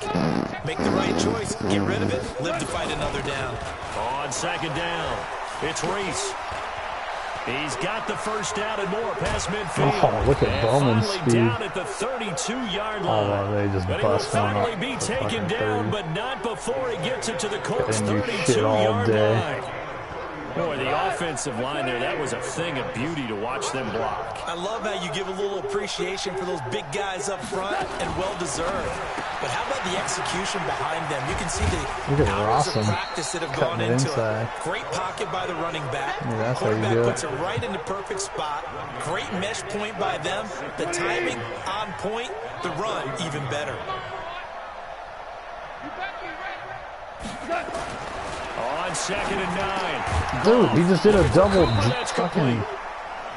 make the right choice. Get rid of it. Live to fight another down. On second down, it's Reese. He's got the first down and more past midfield. Oh, look at Bowman's speed. Down at the 32-yard line. Oh, they just But he will bust one finally up. be taken down, but not before he gets it to the Colts' Couldn't do shit all 32-yard day. line. Boy, the offense defensive line there, that was a thing of beauty to watch them block. I love how you give a little appreciation for those big guys up front, and well-deserved. But how about the execution behind them? You can see the hours of practice that have gone into it. Great pocket by the running back. Yeah, quarterback puts it right in the perfect spot. Great mesh point by them. The timing on point. The run even better. On 2nd and 9. Dude, he just did a double fucking.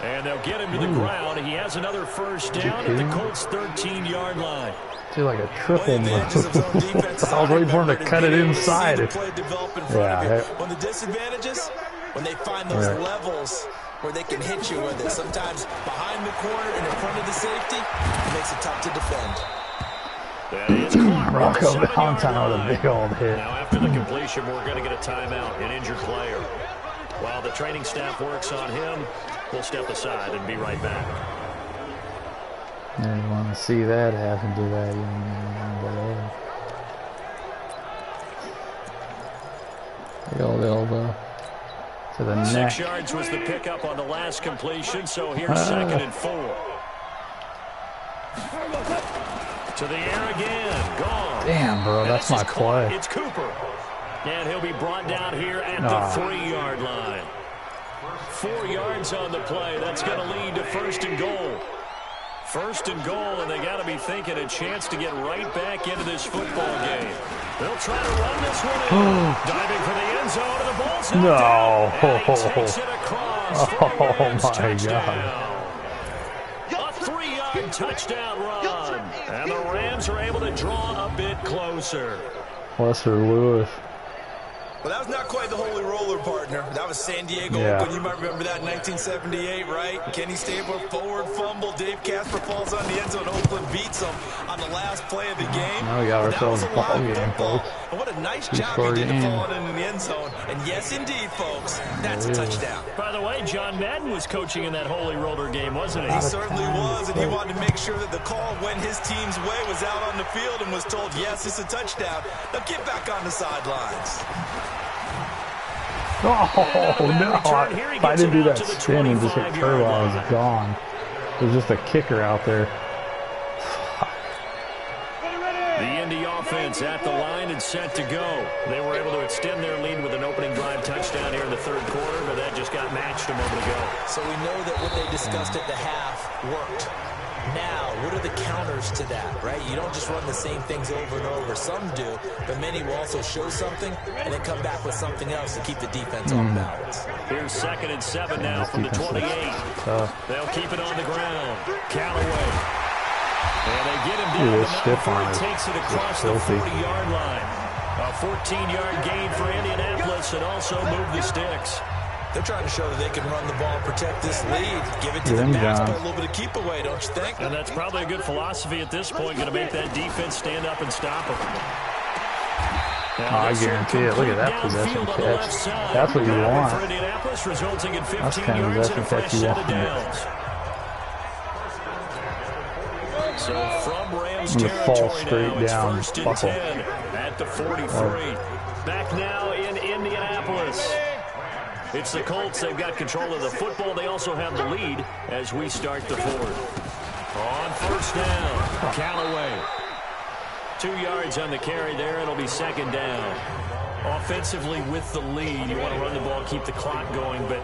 And they'll get him to the ground. He has another first down at the Colts' 13-yard line. Did like a triple move. I was waiting for him to cut it inside. Yeah. When the disadvantages, when they find those levels where they can hit you with it, sometimes behind the corner and in front of the safety, it makes it tough to defend. Rocco Valentine with a big old hit. Now after the completion, we're going to get a timeout, an injured player. While the training staff works on him, we'll step aside and be right back. You didn't want to see that happen to that young man. Big old elbow to the neck. 6 yards was the pickup on the last completion, so here's 2nd and 4. To the air again, gone. Damn, bro, that's my play. It's Cooper. And he'll be brought down here at the 3-yard line. 4 yards on the play. That's going to lead to 1st and goal. 1st and goal, and they got to be thinking a chance to get right back into this football game. They'll try to run this one in. Diving for the end zone, and the ball's knocked down. And he takes it across. My God. A 3-yard touchdown run. And the Rams are able to draw a bit closer. Lester Lewis. Well, that was not quite the holy roller, partner. That was San Diego Open. You might remember that in 1978, right? Kenny Stabler, forward fumble. Dave Casper falls on the end zone. Oakland beats him on the last play of the game. Now we got ourselves a ball game, folks. And what a nice job he did to fall in the end zone. And yes, indeed, folks, that's a touchdown. By the way, John Madden was coaching in that holy roller game, wasn't he? He certainly was, and he wanted to make sure that the call went his team's way, was out on the field, and was told, yes, it's a touchdown. Now get back on the sidelines. Oh, no. If I didn't do that spin and just hit curl, I was gone. There's just a kicker out there. The Indy offense at the line and set to go. They were able to extend their lead with an opening drive touchdown here in the 3rd quarter, but that just got matched a moment ago. So we know that what they discussed at the half worked. Now, what are the counters to that, right? You don't just run the same things over and over. Some do, but many will also show something and then come back with something else to keep the defense on balance. Here's 2nd and 7 now from the 28. They'll keep it on the ground. Callaway. And they get him down before he takes it across the 40-yard line. A 14-yard gain for Indianapolis and also move the sticks. They're trying to show that they can run the ball, protect this lead, give it to the backs, play a little bit of keep away, don't you think? And that's probably a good philosophy at this point, going to make that defense stand up and stop them. I guarantee it. Look at that possession catch. That's what you want. That's kind of possession catch you want. So from Rams fall straight down. It's 1st and 10 at the 43. Back now in Indianapolis. It's the Colts. They've got control of the football. They also have the lead as we start the 4th. On 1st down, Callaway. 2 yards on the carry there. It'll be 2nd down. Offensively with the lead, you want to run the ball, keep the clock going, but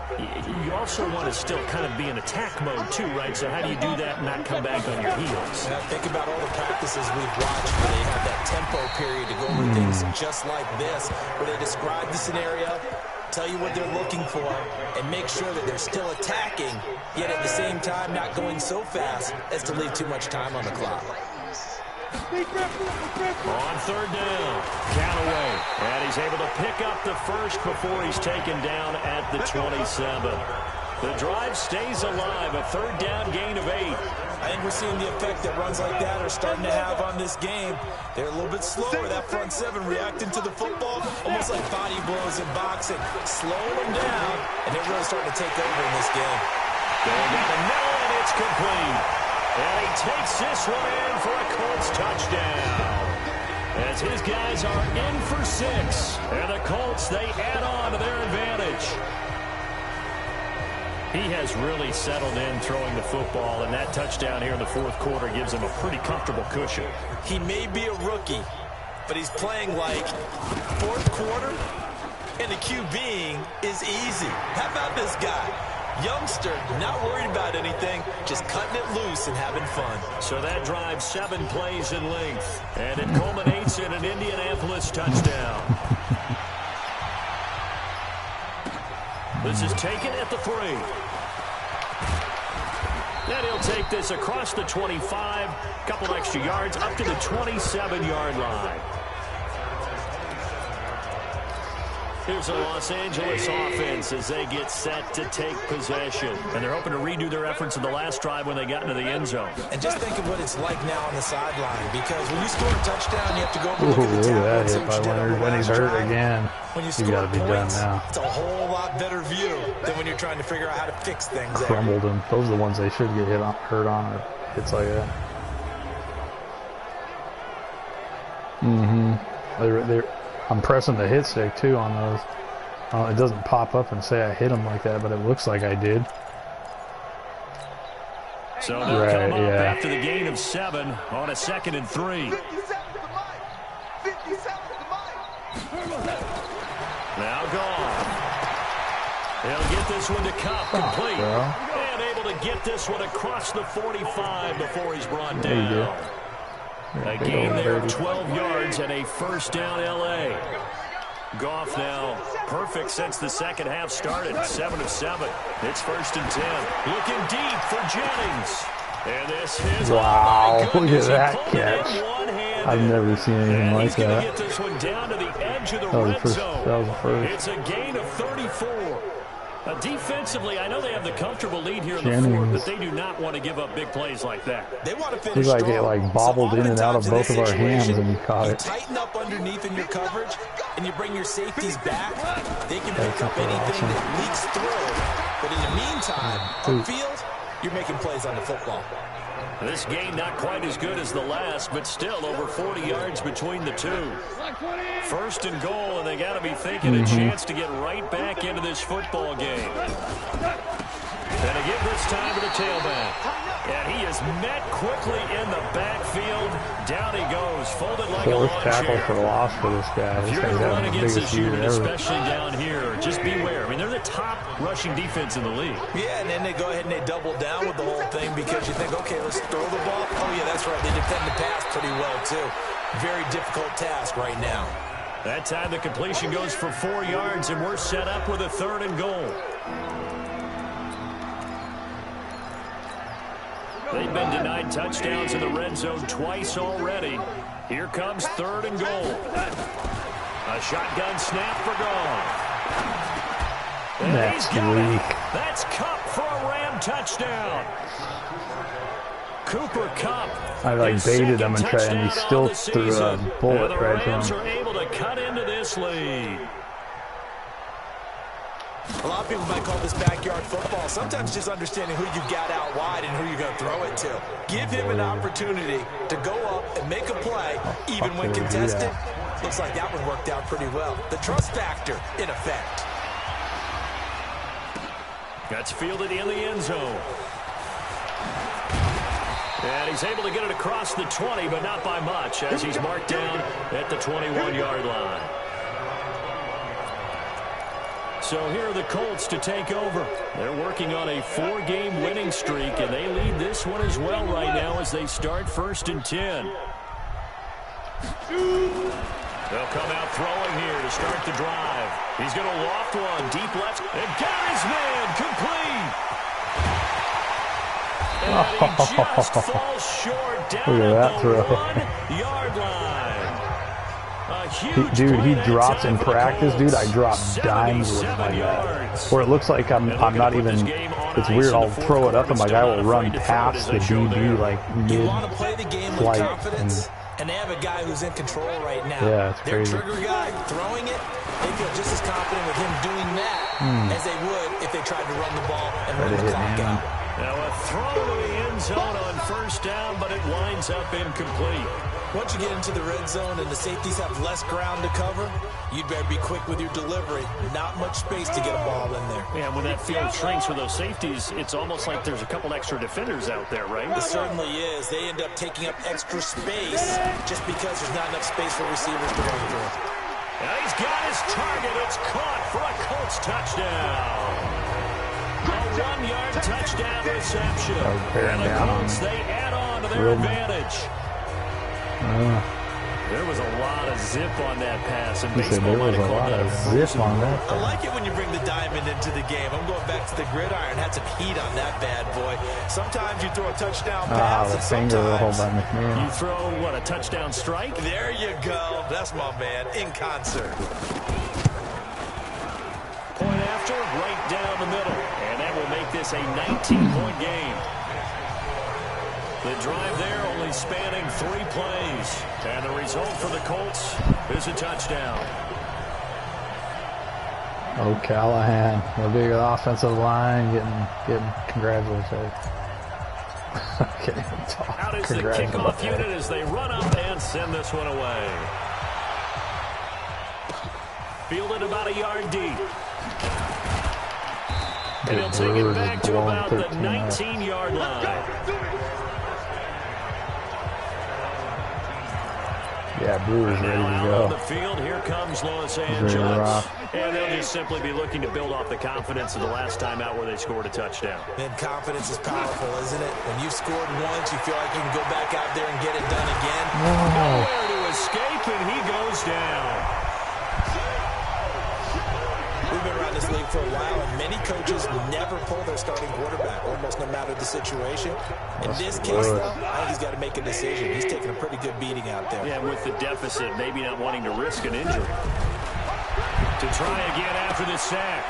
you also want to still kind of be in attack mode too, right? So how do you do that and not come back on your heels? And I think about all the practices we've watched where they have that tempo period to go over things just like this, where they describe the scenario, tell you what they're looking for, and make sure that they're still attacking, yet at the same time not going so fast as to leave too much time on the clock. On 3rd down, Callaway, and he's able to pick up the first before he's taken down at the 27. The drive stays alive, a 3rd down gain of 8. I think we're seeing the effect that runs like that are starting to have on this game. They're a little bit slower, that front 7 reacting to the football, almost like body blows in boxing, slowing them down, and they're really starting to take over in this game. Going down the middle, and it's complete. And he takes this one in for a Colts touchdown. As his guys are in for 6. And the Colts, they add on to their advantage. He has really settled in throwing the football, and that touchdown here in the fourth quarter gives him a pretty comfortable cushion. He may be a rookie, but he's playing like fourth quarter, and the QBing is easy. How about this guy? Youngster, not worried about anything, just cutting it loose and having fun. So that drives 7 plays in length, and it culminates in an Indianapolis touchdown. This is taken at the 3. And he'll take this across the 25, couple extra yards, up to the 27-yard line. Here's a Los Angeles offense as they get set to take possession. And they're hoping to redo their efforts in the last drive when they got into the end zone. And just think of what it's like now on the sideline, because when you score a touchdown, you have to go over and look at the that hit by Leonard. When he's hurt again, when you got to be points, done now. It's a whole lot better view than when you're trying to figure out how to fix things. Crumbled him. Those are the ones they should get hurt on. Or hits like that. I'm pressing the hit stick too on those. It doesn't pop up and say I hit him like that, but it looks like I did. So they'll come up after the gain of 7 on a 2nd and 3. Now gone. They'll get this one to Cup complete. And able to get this one across the 45 before he's brought down. A gain there of 12 yards and a first down LA. Goff now perfect since the second half started. 7 of 7. It's 1st and 10. Looking deep for Jennings. And this is wow, look at that catch. I've never seen anything like that. Get this one down to the edge of the red zone. That was the first. It's a gain of 34. Defensively, I know they have the comfortable lead here in the fourth, but they do not want to give up big plays like that. They want to finish He's like strong. It like bobbled in and out of both of our hands and he caught it. Tighten up underneath in your coverage, and you bring your safeties back. They can pick up anything that leaks through. But in the meantime, upfield, you're making plays on the football. This game not quite as good as the last, but still over 40 yards between the two. 1st and goal, and they got to be thinking a chance to get right back into this football game. And to give this time to the tailback. And he is met quickly in the backfield. Down he goes, folded like a lawn tackle chair. for loss for this guy. If you're going to run against this unit, ever. especially down here, just beware. I mean, they're the top rushing defense in the league. Yeah, and then they go ahead and they double down with the whole thing because you think, okay, let's throw the ball. Oh, yeah, that's right. They defend the pass pretty well, too. Very difficult task right now. That time the completion goes for 4 yards, and we're set up with a 3rd and goal. They've been denied touchdowns in the red zone twice already. Here comes 3rd and goal. A shotgun snap for Goff. That's weak. That's Cup for a Ram touchdown. Cooper Cup. I like baited him and tried, and he still threw a bullet right to him. The Rams are able to cut into this lead. A lot of people might call this backyard football. Sometimes just understanding who you've got out wide and who you're going to throw it to. Give him an opportunity to go up and make a play, even when contested. Looks like that one worked out pretty well. The trust factor in effect. That's fielded in the end zone. And he's able to get it across the 20, but not by much, as he's marked down at the 21-yard line. So here are the Colts to take over. They're working on a 4-game winning streak, and they lead this one as well right now as they start 1st and 10. They'll come out throwing here to start the drive. He's going to loft one deep left, and got his man complete. And he just falls short down at the 1-yard line. Dude, he drops in practice. Dude, I drop dimes with him like that. Where it looks like I'm not even, it's weird, I'll throw it up and my guy will run past the DB like mid-flight. And they have a guy who's in control right now. Yeah, it's crazy. Their trigger guy throwing it, they feel just as confident with him doing that as they would if they tried to run the ball and run the clock out. Now a throw to the end zone on first down, but it winds up incomplete. Once you get into the red zone and the safeties have less ground to cover, you'd better be quick with your delivery. Not much space to get a ball in there. Yeah, when that field shrinks with those safeties, it's almost like there's a couple extra defenders out there, right? It certainly is. They end up taking up extra space just because there's not enough space for receivers to run through. Now he's got his target. It's caught for a Colts touchdown. A 1-yard touchdown reception. And the Colts, they add on to their advantage. There was a lot of zip on that pass, and baseball might have called that a zip on that. I like it when you bring the diamond into the game. I'm going back to the gridiron. Had some heat on that bad boy. Sometimes you throw a touchdown pass, and sometimes you throw, what, a touchdown strike? There you go. That's my man, in concert. Point after, right down the middle, and that will make this a 19-point game. The drive there only spanning 3 plays. And the result for the Colts is a touchdown. Oh, Callahan, the big offensive line getting congratulated. Okay, out is the kickoff unit as they run up and send this one away. Fielded about a yard deep. And he'll take it back to about the 19-yard line. Yeah, Brewer's ready to go. On the field, here comes Los Angeles. And they'll just simply be looking to build off the confidence of the last time out where they scored a touchdown. And confidence is powerful, isn't it? When you've scored once, you feel like you can go back out there and get it done again. Nowhere to escape, and he goes down. We've been around this league for a while, and many coaches never pull their starting quarterback, almost no matter the situation. In this case, though, I think he's got to make a decision. He's taking a pretty good beating out there. Yeah, with the deficit, maybe not wanting to risk an injury. To try again after the sack.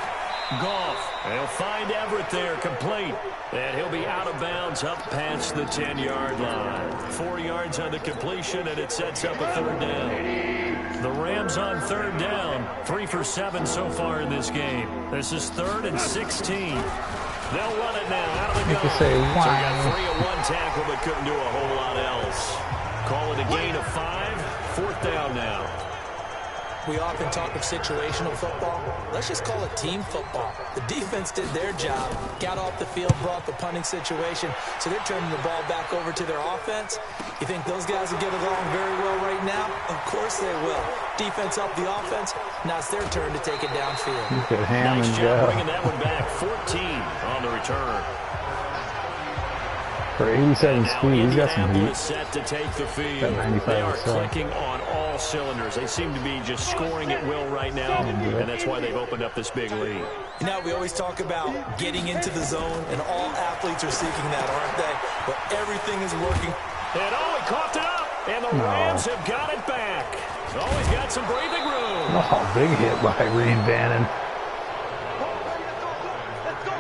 Goff, they'll find Everett there, complete. And he'll be out of bounds up past the 10-yard line. 4 yards on the completion, and it sets up a 3rd down. The Rams on 3rd down, 3 for 7 so far in this game. This is 3rd and 16. They'll run it now out of the gun. So you got 3 at 1 tackle, but couldn't do a whole lot else. Call it a gain of 5, 4th down now. We often talk of situational football. Let's just call it team football. The defense did their job, got off the field, brought the punting situation, so they're turning the ball back over to their offense. You think those guys will get along very well right now? Of course they will. Defense up the offense. Now it's their turn to take it downfield. Nice job bringing that one back. 14 on the return. For 87 speed, he's got some heat. Set to take the field. They are clicking on all cylinders. They seem to be just scoring at will right now, and that's why they've opened up this big lead. You know, we always talk about getting into the zone, and all athletes are seeking that, aren't they? But everything is working. And he coughed it up, and the Rams have got it back. So he's got some breathing room. Oh, big hit by Reed Bannon.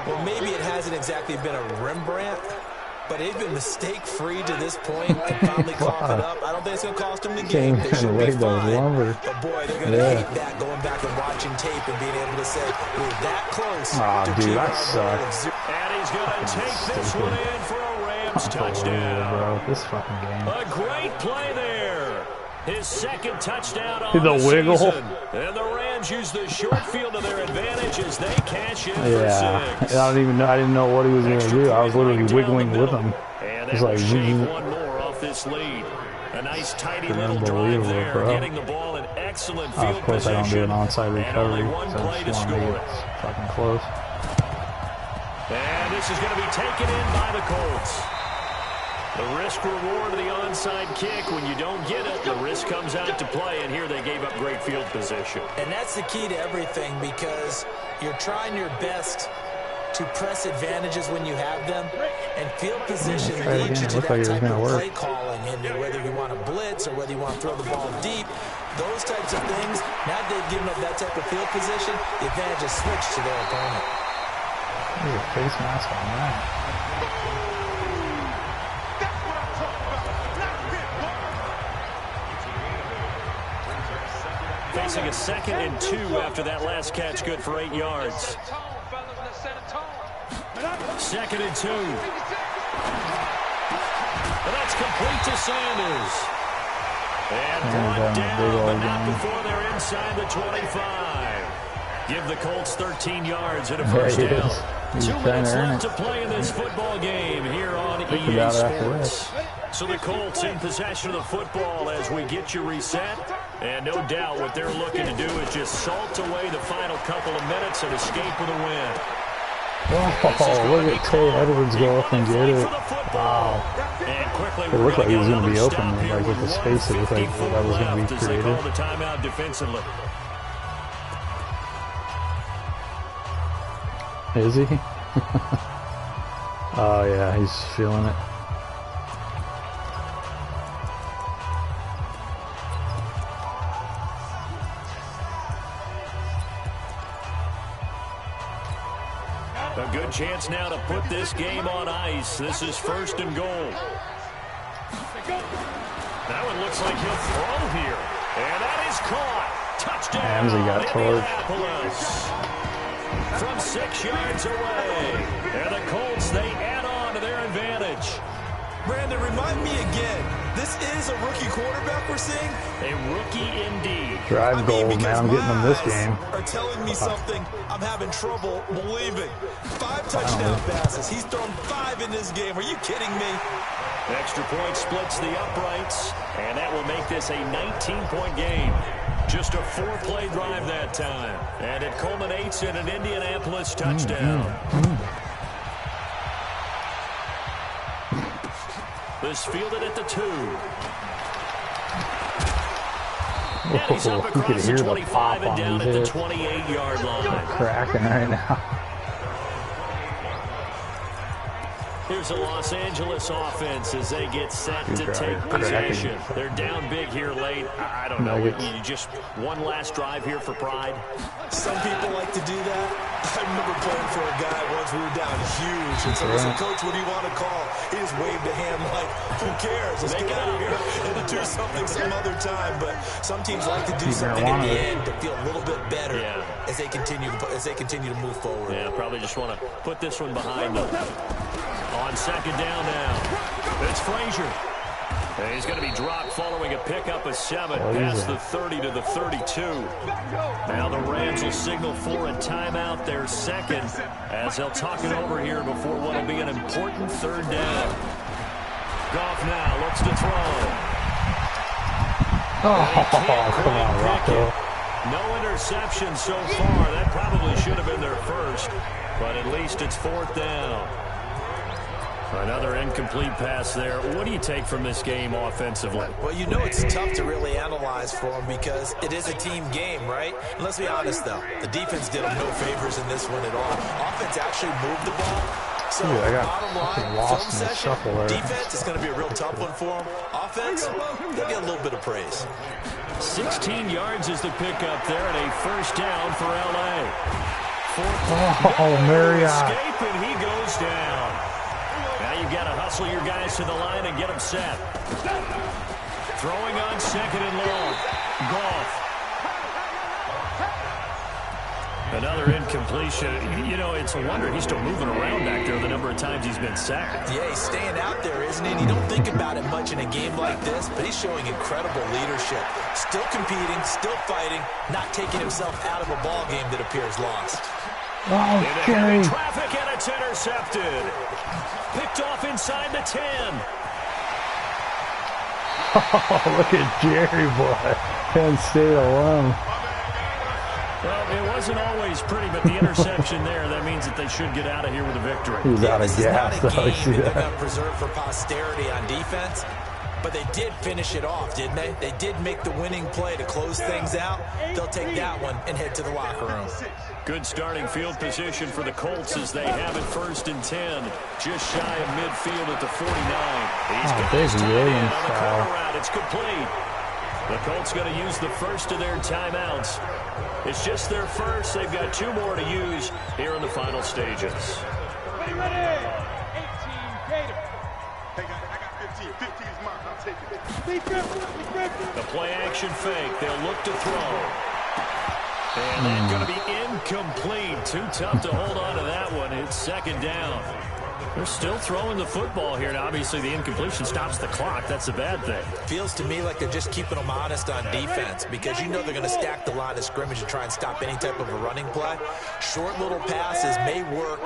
Well, maybe it hasn't exactly been a Rembrandt, but they've been mistake-free to this point and finally coughed it up. I don't think it's going to cost them the game. They should be fine. But, boy, they're going to hate that, going back and watching tape and being able to say, we're that close to dude, that sucks. And he's going to take this one in for a Rams touchdown. Bro, this fucking game. A great play there. His 2nd touchdown on the wiggle. Season. And the Rams use the short field to their advantage as they cash in for 6. I didn't know what he was going to do. I was literally wiggling with him. And that will shave one more off this lead. A nice tidy little drive there, getting the ball in excellent field position. Of course, I don't do an onside recovery. One play to score. Fucking close. And this is going to be taken in by the Colts. The risk-reward of the onside kick, when you don't get it, the risk comes out to play, and here they gave up great field position. And that's the key to everything, because you're trying your best to press advantages when you have them, and field position leads you to that type of play calling, and whether you want to blitz or whether you want to throw the ball deep, those types of things, now they've given up that type of field position, the advantage is switched to their opponent. Look at face mask on that. Facing a 2nd and 2 after that last catch, good for 8 yards. 2nd and 2. And that's complete to Sanders. And brought down, but not before they're inside the 25. Give the Colts 13 yards and a first down. 2 minutes left to play in this football game here on EA Sports. So the Colts in possession of the football as we get you reset. And no doubt what they're looking to do is just salt away the final couple of minutes and escape with a win. Oh, look at Tay Edwards go up and get it. Wow. It looked like he was going to be open, like with the space, it looked like that was going to be created. The timeout defensively. Is he? Oh yeah, he's feeling it. A good chance now to put this game on ice. This is 1st and goal. That one looks like he'll throw here. And that is caught. Touchdown. Ramsey got torched. Indianapolis. From 6 yards away. And the Colts, they add on to their advantage. Brandon, remind me again, this is a rookie quarterback we're seeing? A rookie indeed. Drive goals, man. I'm getting them this game. Are telling me something I'm having trouble believing. 5 touchdown passes. He's thrown 5 in this game. Are you kidding me? Extra point splits the uprights, and that will make this a 19-point game. Just a 4-play drive that time, and it culminates in an Indianapolis touchdown. This fielded at the 2. And he's up across the 25 and down at the 28-yard line. Cracking right now. Here's the Los Angeles offense as they get set to take possession. They're down big here late. I don't know. You just one last drive here for pride. Some people like to do that. I remember playing for a guy once. We were down huge. And so I said, Coach, what do you want to call? He just waved a hand like, who cares? Let's get out of here and do something some other time. But some teams like to do something at the end to feel a little bit better as they continue to move forward. Yeah, probably just want to put this one behind them. On 2nd down now, it's Frazier. And he's going to be dropped following a pickup of 7 past the 30 to the 32. Now the Rams will signal for a timeout, their 2nd, as they'll talk it over here before what will be an important 3rd down. Goff now looks to throw. Oh, come on, Rocco. No interception so far. That probably should have been their first, but at least it's 4th down. Another incomplete pass there. What do you take from this game offensively? Well, you know it's tough to really analyze for them because it is a team game, right? And let's be honest, though. The defense did them no favors in this one at all. Offense actually moved the ball. So, bottom line, film session, defense is going to be a real tough one for them. Offense, they'll get a little bit of praise. 16 yards is the pickup there and a 1st down for L.A. Marriott. Escape, and he goes down. Now you've got to hustle your guys to the line and get them set. Throwing on 2nd and long. Goff. Another incompletion. You know, it's a wonder he's still moving around back there the number of times he's been sacked. Yeah, he's staying out there, isn't he? And you don't think about it much in a game like this, but he's showing incredible leadership. Still competing, still fighting, not taking himself out of a ball game that appears lost. Oh, Jerry. Traffic, and it's intercepted. Picked off inside the 10. Oh, look at Jerry, boy. Penn State alone. Well, it wasn't always pretty, but the interception there, that means that they should get out of here with a victory. He's out of gas. This is not a game that they're going to preserve for posterity on defense, but they did finish it off, didn't they? They did make the winning play to close things out. They'll take that one and head to the locker room. Good starting field position for the Colts as they have it 1st and 10. Just shy of midfield at the 49. He's got his tight end on the corner route. It's complete. The Colts going to use the first of their timeouts. It's just their first. They've got 2 more to use here in the final stages. Ready, 18 Gator. Hey, guys, I got 15. 15 is mine. I'll take it. The play action fake. They'll look to throw. And that's going to be incomplete. Too tough to hold on to that one. It's 2nd down. They're still throwing the football here, and obviously the incompletion stops the clock. That's a bad thing. Feels to me like they're just keeping them honest on defense because you know they're going to stack the line of scrimmage and try and stop any type of a running play. Short little passes may work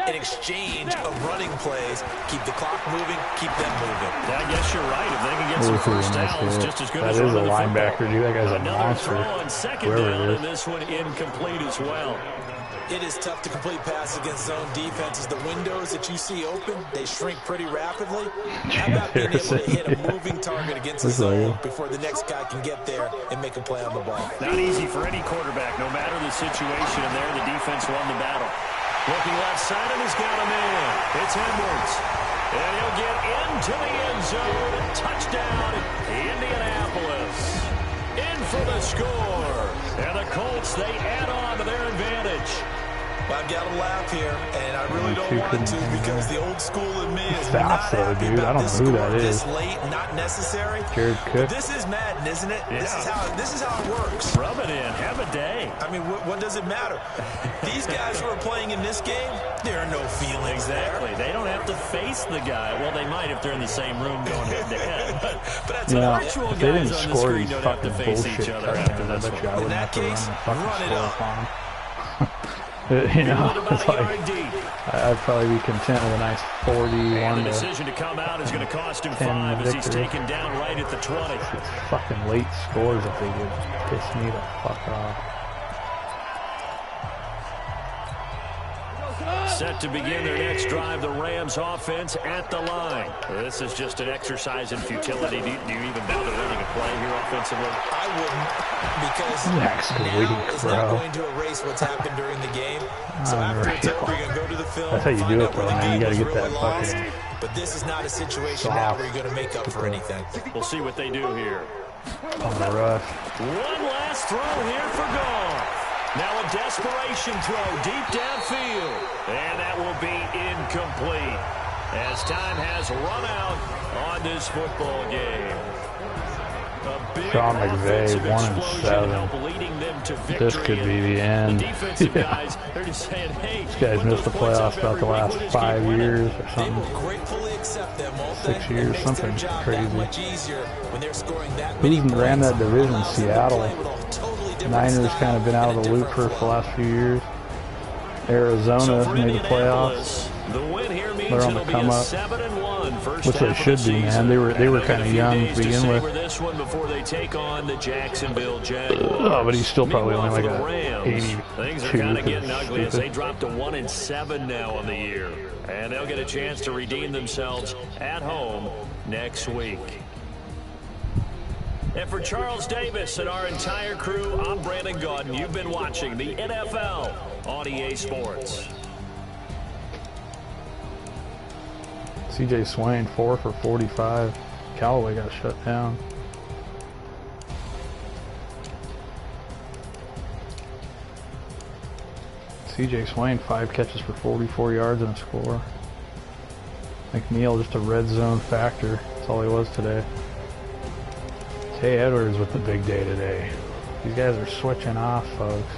in exchange of running plays. Keep the clock moving, keep them moving. Yeah, I guess you're right. If they can get some first downs, just as good as that is a running the linebacker, football. dude. That guy's a Another monster. throw on second down, and this one incomplete as well. It is tough to complete passes against zone defenses. The windows that you see open, they shrink pretty rapidly. How about being able to hit a moving target against the zone before the next guy can get there and make a play on the ball? Not easy for any quarterback, no matter the situation. And there, the defense won the battle. Looking left side, and he's got him in. It's Edwards. And he'll get into the end zone. Touchdown, Indianapolis. In for the score. And the Colts, they add on to their advantage. Well, I've got to laugh here, and I really don't want to because the old school in me is fast, not happy dude. about this I don't know score who that this is. late, not necessary. Jared Cook. But this is Madden, isn't it? Yeah. This is how it works. Rub it in. Have a day. I mean, what does it matter? These guys who are playing in this game, there are no feelings Exactly. there. They don't have to face the guy. Well, they might if they're in the same room going head-to-head. But that's Yeah, virtual if they didn't guys on the score screen these don't have to fucking face bullshit each other after touchdowns, I this bet you I one. wouldn't In have to that run case, the fucking run it score up. upon them. You know, it's like, I'd probably be content with a nice 41 And the to decision to come out is going to cost him 10 5 as he's victory. taken down right at the 20. It's fucking late scores if they could piss me the fuck off. Set to begin their next drive, the Rams offense at the line. This is just an exercise in futility. Do you even bother running a play here offensively? I wouldn't, because Next now week, is not bro. going to erase what's happened during the game. So after it's over, you're going to go to the film, That's how you find do it, out where bro, the man. You game gotta was get really that lost. fucking But this is not a situation now where you're going to make up for anything. We'll see what they do here. On the rush. One last throw here for Goff. Now a desperation throw deep downfield. And that will be incomplete as time has run out on this football game. Sean McVay, 1-7. This could be the end. Yeah. These guys missed the playoffs about the last 5 years or something. 6 years, something crazy. Who ran that division? Seattle. Niners kind of been out of the loop for the last few years. Arizona made the playoffs. They're on the come up, which they should be, man. They were kind of young to begin with. This one before they take on the Jacksonville Jaguars. Oh, but he's still probably only like a 82. Things are kind of getting ugly as they drop to 1-7 now on the year, and they'll get a chance to redeem themselves at home next week. And for Charles Davis and our entire crew, I'm Brandon Gaudin. You've been watching the NFL on EA Sports. CJ Swain, 4 for 45. Callaway got shut down. CJ Swain, 5 catches for 44 yards and a score. McNeil, just a red zone factor. That's all he was today. Tay Edwards with the big day today. These guys are switching off, folks.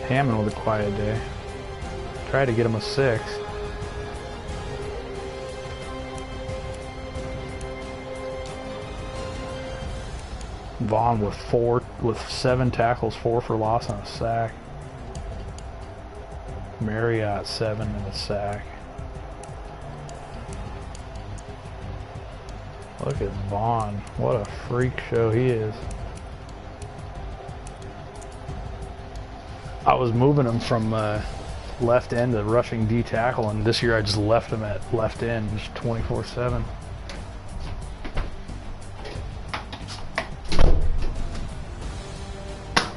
Hammond with a quiet day. Tried to get him a 6. Vaughn with 7 tackles, 4 for loss and a sack. Marriott 7 and a sack. Look at Vaughn. What a freak show he is. I was moving him from left end to rushing D tackle, and this year I just left him at left end, just 24/7.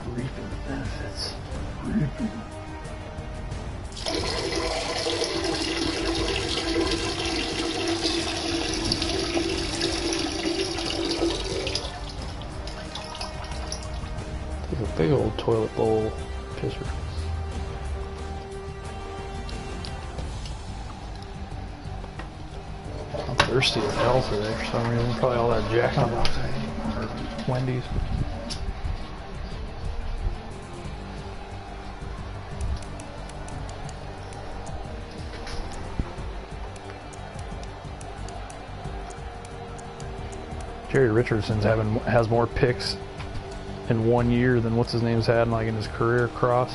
Reaping benefits. Reaping. Take a big old toilet bowl pisser. I'm thirsty as hell today for some reason. Probably all that Jack in the Box or Wendy's. Jerry Richardson's has more picks in 1 year than what's his name's had like in his career across.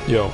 Yo.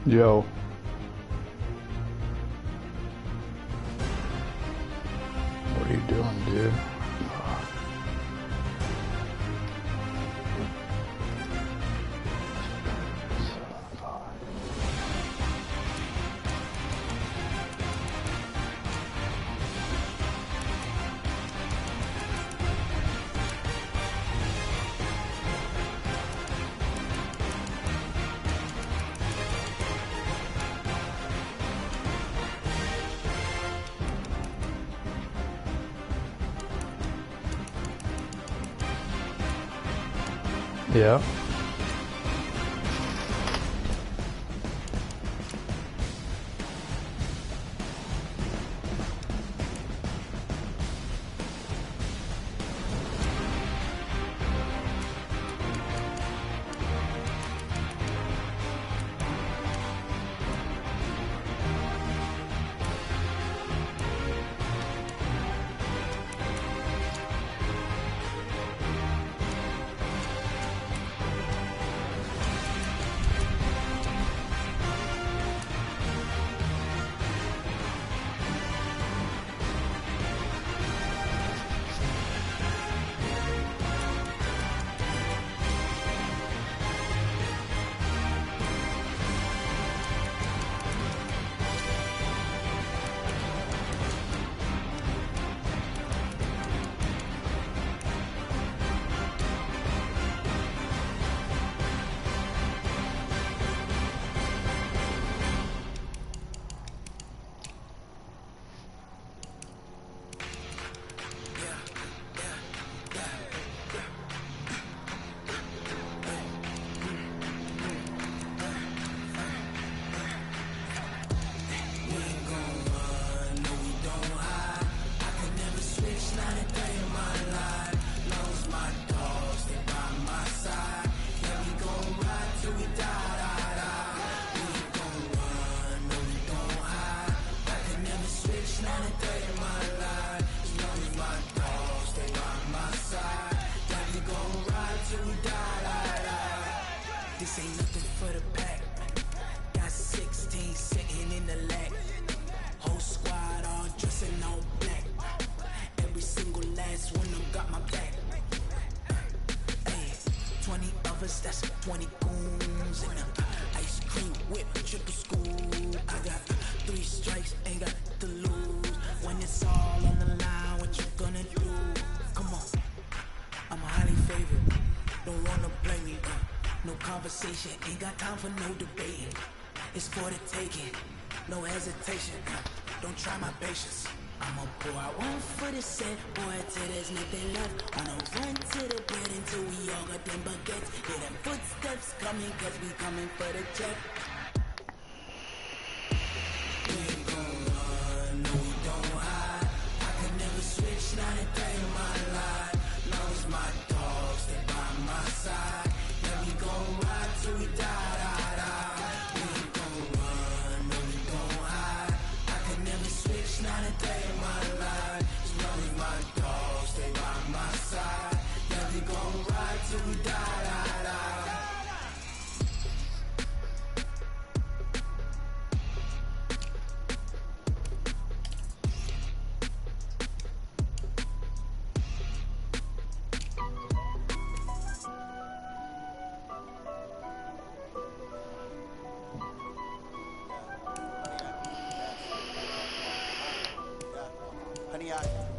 Yo. What are you doing, dude? Yeah. conversation, ain't got time for no debating. It's for the taking, no hesitation. Don't try my patience. I'ma pour out one for the set, boy, till there's nothing left. On a run to the bread until we all got them baguettes. Hear them footsteps coming, cause we coming for the check. We ain't gon' run, no we don't hide. I could never switch, not a day in my life. Long as my dogs stay by my side. Yeah, we gon' ride till we die, die, die. We ain't gon' run, no we don't hide. I could never switch, not a day in my life. As long as my dogs stay by my side. Yeah, we gon' ride till we die, die, die.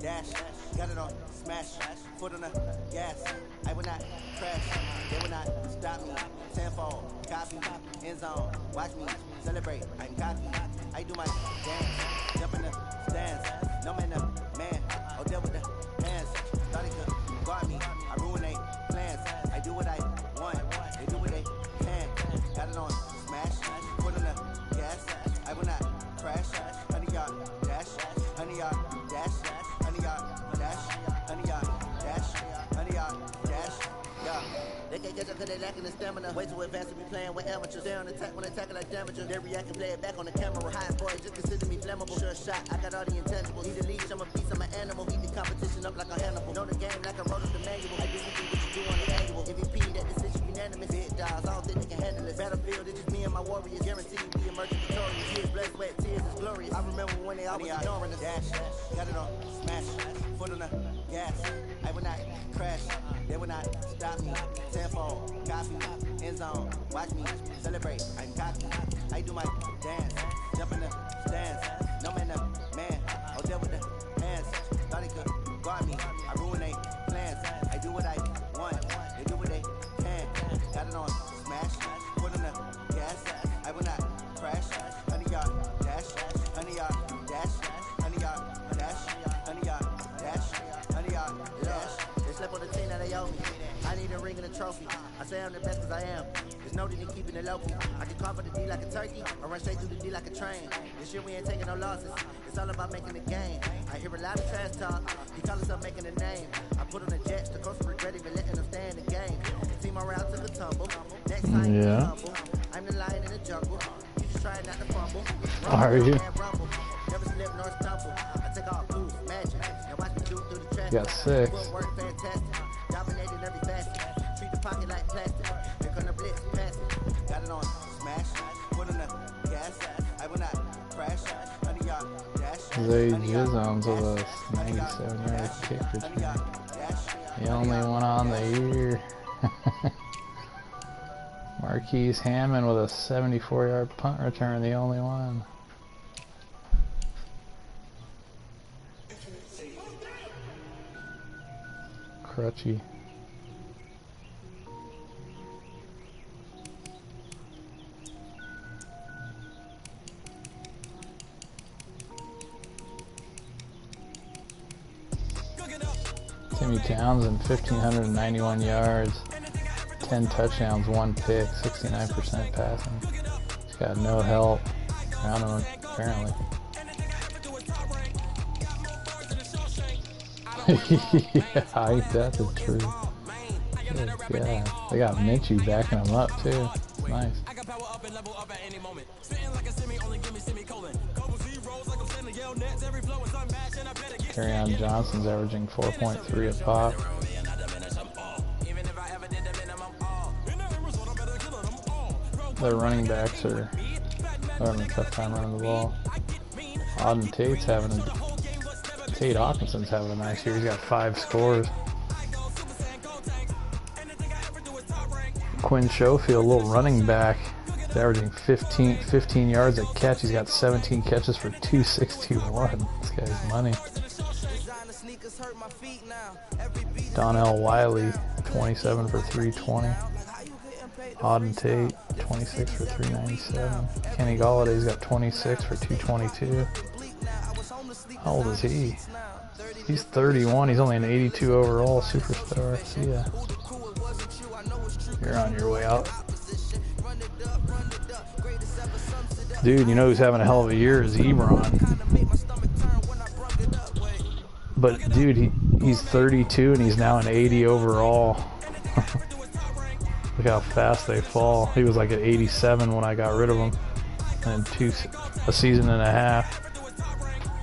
Dash, got it on, smash, foot on the gas. I will not crash, they will not stop me. Tenfold, copy, end zone, watch me celebrate. I'm cocky, I do my dance, jump in the stands. No man, man, oh deal with the hands. Thought he could guard me, I ruin they plans. I do what I want, they do what they can. Got it on, smash, foot on the gas. I will not crash, 100-yard dash, 100-yard dash. 100-yard dash, 100-yard dash, 100-yard dash, yeah. They can't catch up cause they lacking the stamina. Way too advanced to be playing with amateurs. Stay on attack when they tackle like damager. They react and play it back on the camera. High boy, just consider me flammable. Sure shot, I got all the intangibles. Need a leash, I'm a beast, I'm an animal. Heat the competition up like a Hannibal. Know the game like I wrote up the manual. I do what you do on the annual. MVP, that decision unanimous. Big dials, I don't think they can handle it. Battlefield, it's just me and my warriors. Guarantee you be emerging victorious. Years, blood, sweat, tears, it's glorious. I remember when they always ignoring us. Dash, got it on, smash, foot on the gas. I will not crash, they will not stop me. Tenfold, copy, end zone, watch me celebrate. I'm cocky, I do my dance, jump in the stands. No man, man, oh deal with the hands. Thought he could guard me, I ruin they plans. I do what I want, they do what they can. Got it on, smash, foot on the gas. I will not crash, 100-yard dash, 100-yard dash, 100-yard dash, 100-yard dash, 100-yard dash. They slept on the team that they owe me. I need a ring and a trophy. I say I'm the best cause I am. There's no need in keeping it low key. I can call for the D like a turkey, or run straight through the D like a train. This year we ain't taking no losses. It's all about making the game. I hear a lot of trash talk. He call himself making a name. I put on the Jets. The coach regret even letting them stay in the game. Team around took a tumble. Next time you humble. I'm the lion in the jungle. You just try not to fumble. Are you? Never slip nor stumble. I take all moves, magic. Now watch me do through the trash. Got 6. Footwork fantastic. Dominated every facet. Treat the pocket like plastic. They're gonna blitz, pass it. Got it on, smash. Put on the gas. I will not crash. 100-yard dash. Zay Jizzons with a 97-yard kick return. The only one on the year. Marquise Hammond with a 74-yard punt return, the only one. Crutchy. Timmy Townsend, 1,591 yards, 10 touchdowns, 1 pick, 69% passing. He's got no help around him, apparently. Yeah, ain't that the truth? Yeah, they got Minshew backing him up too. It's nice. Kerryon Johnson's averaging 4.3 a pop. Their running backs are having a tough time running the ball. Auden Tate Hawkinson's having a nice year. He's got 5 scores. Quinn Schofield, a little running back, is averaging 15 yards a catch. He's got 17 catches for 261. This guy's money. Donnell Wiley, 27 for 320. Auden Tate, 26 for 397. Kenny Galladay's got 26 for 222. How old is he? He's 31. He's only an 82 overall superstar. See ya. You're on your way out. Dude, you know who's having a hell of a year is Ebron. But dude, he's 32 and he's now an 80 overall. Look how fast they fall. He was like at 87 when I got rid of him, and a season and a half.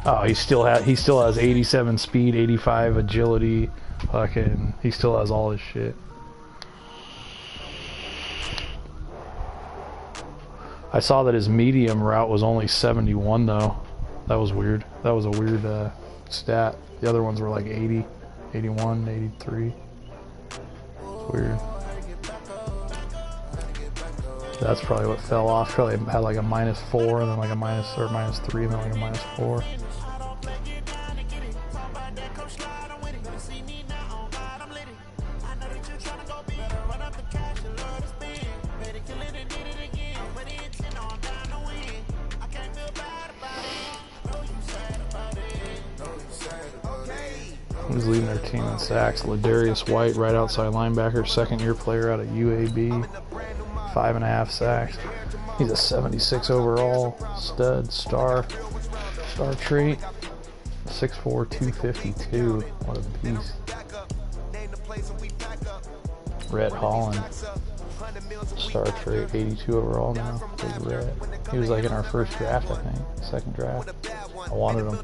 Oh, he still has 87 speed, 85 agility. Fucking, he still has all his shit. I saw that his medium route was only 71 though. That was weird. That was a weird stat. The other ones were like 80, 81, 83. It's weird. That's probably what fell off. Probably had like a -4 and then like a -3 and then like a -4. Who's leading their team in sacks? Ladarius White, right outside linebacker, second-year player out of UAB. 5.5 sacks. He's a 76 overall stud, star trait. 6'4", 252. What a beast. Rhett Holland, star trait, 82 overall now. Big Rhett. He was like in our first draft, I think. Second draft. I wanted him.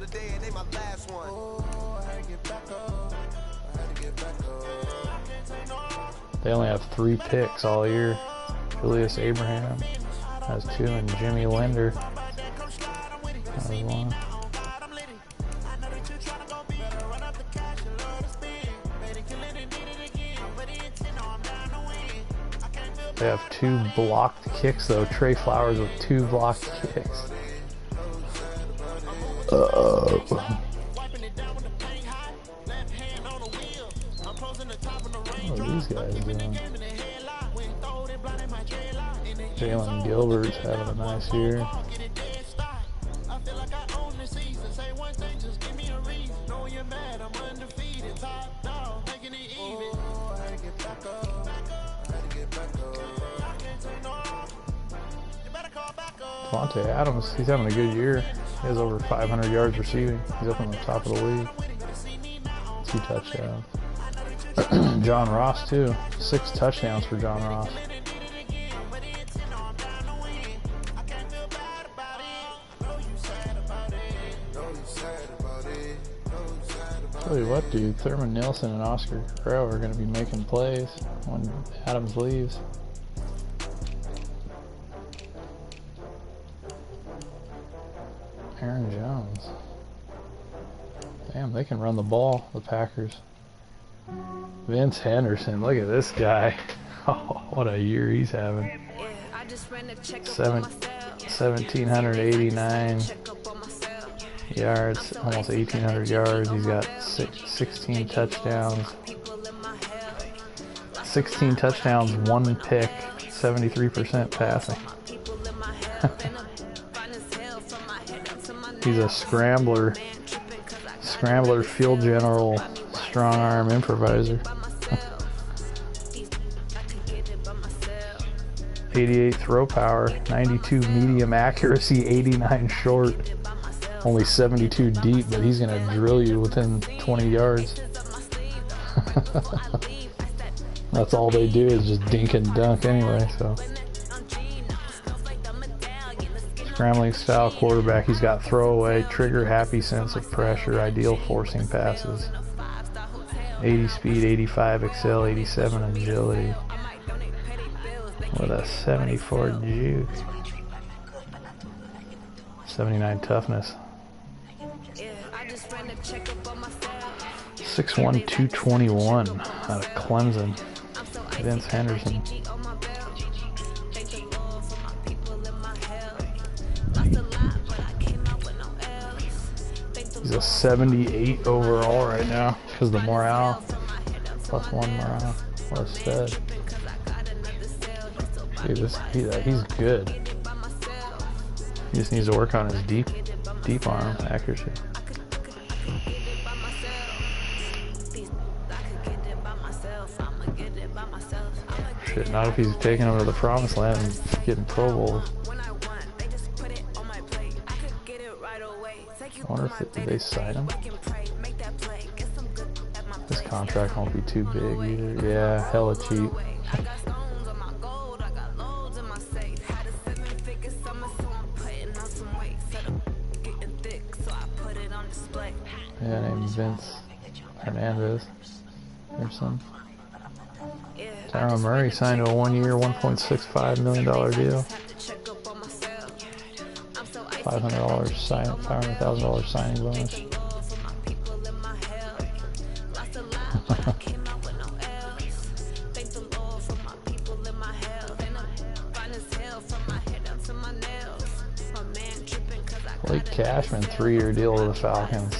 They only have 3 picks all year. Julius Abraham has 2, and Jimmy Linder has 1. They have 2 blocked kicks though. Trey Flowers with 2 blocked kicks. What are these guys doing? Jalen Gilbert's having a nice year. Devontae Adams, he's having a good year. He has over 500 yards receiving. He's up on the top of the league. 2 touchdowns. John Ross too. 6 touchdowns for John Ross. Tell you what, dude, Thurman Nelson and Oscar Crow are going to be making plays when Adams leaves. Aaron Jones. Damn, they can run the ball, the Packers. Vince Henderson, look at this guy. Oh, what a year he's having. 1,789 yards, almost 1,800 yards. He's got 16 touchdowns. 16 touchdowns, 1 pick, 73% passing. He's a scrambler, field general, strong arm improviser. 88 throw power, 92 medium accuracy, 89 short, only 72 deep, but he's going to drill you within 20 yards. That's all they do is just dink and dunk anyway, so. Scrambling style quarterback. He's got throwaway, trigger happy sense of pressure, ideal forcing passes. 80 speed, 85 excel, 87 agility. With a 74 juke. 79 toughness. 6'1", 221 out of Clemson. Vince Henderson. He's a 78 overall right now because of the morale. +1 morale. What a stud. Dude, he's good. He just needs to work on his deep arm accuracy. Shit, not if he's taking him to the promised land and getting Pro Bowls. I wonder if did they sign him? This contract won't be too big either. Yeah, hella cheap. Yeah, named Vince Hernandez or something. Tyron Murray signed a 1-year, $1.65 million deal. $500,000 signing bonus. Blake Cashman, 3-year deal to the Falcons.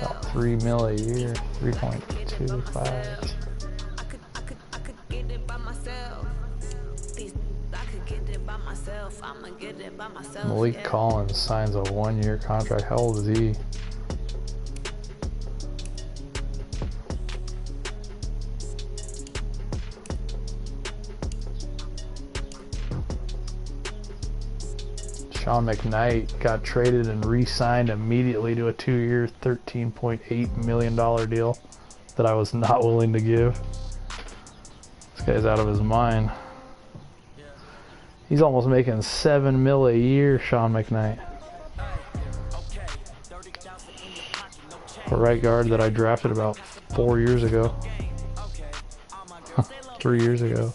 About $3 million a year, 3.25. Malik Collins signs a 1-year contract. How old is he? Sean McKnight got traded and re-signed immediately to a 2-year, $13.8 million deal that I was not willing to give. This guy's out of his mind. He's almost making $7 million a year, Sean McKnight. A right guard that I drafted about 4 years ago. 3 years ago.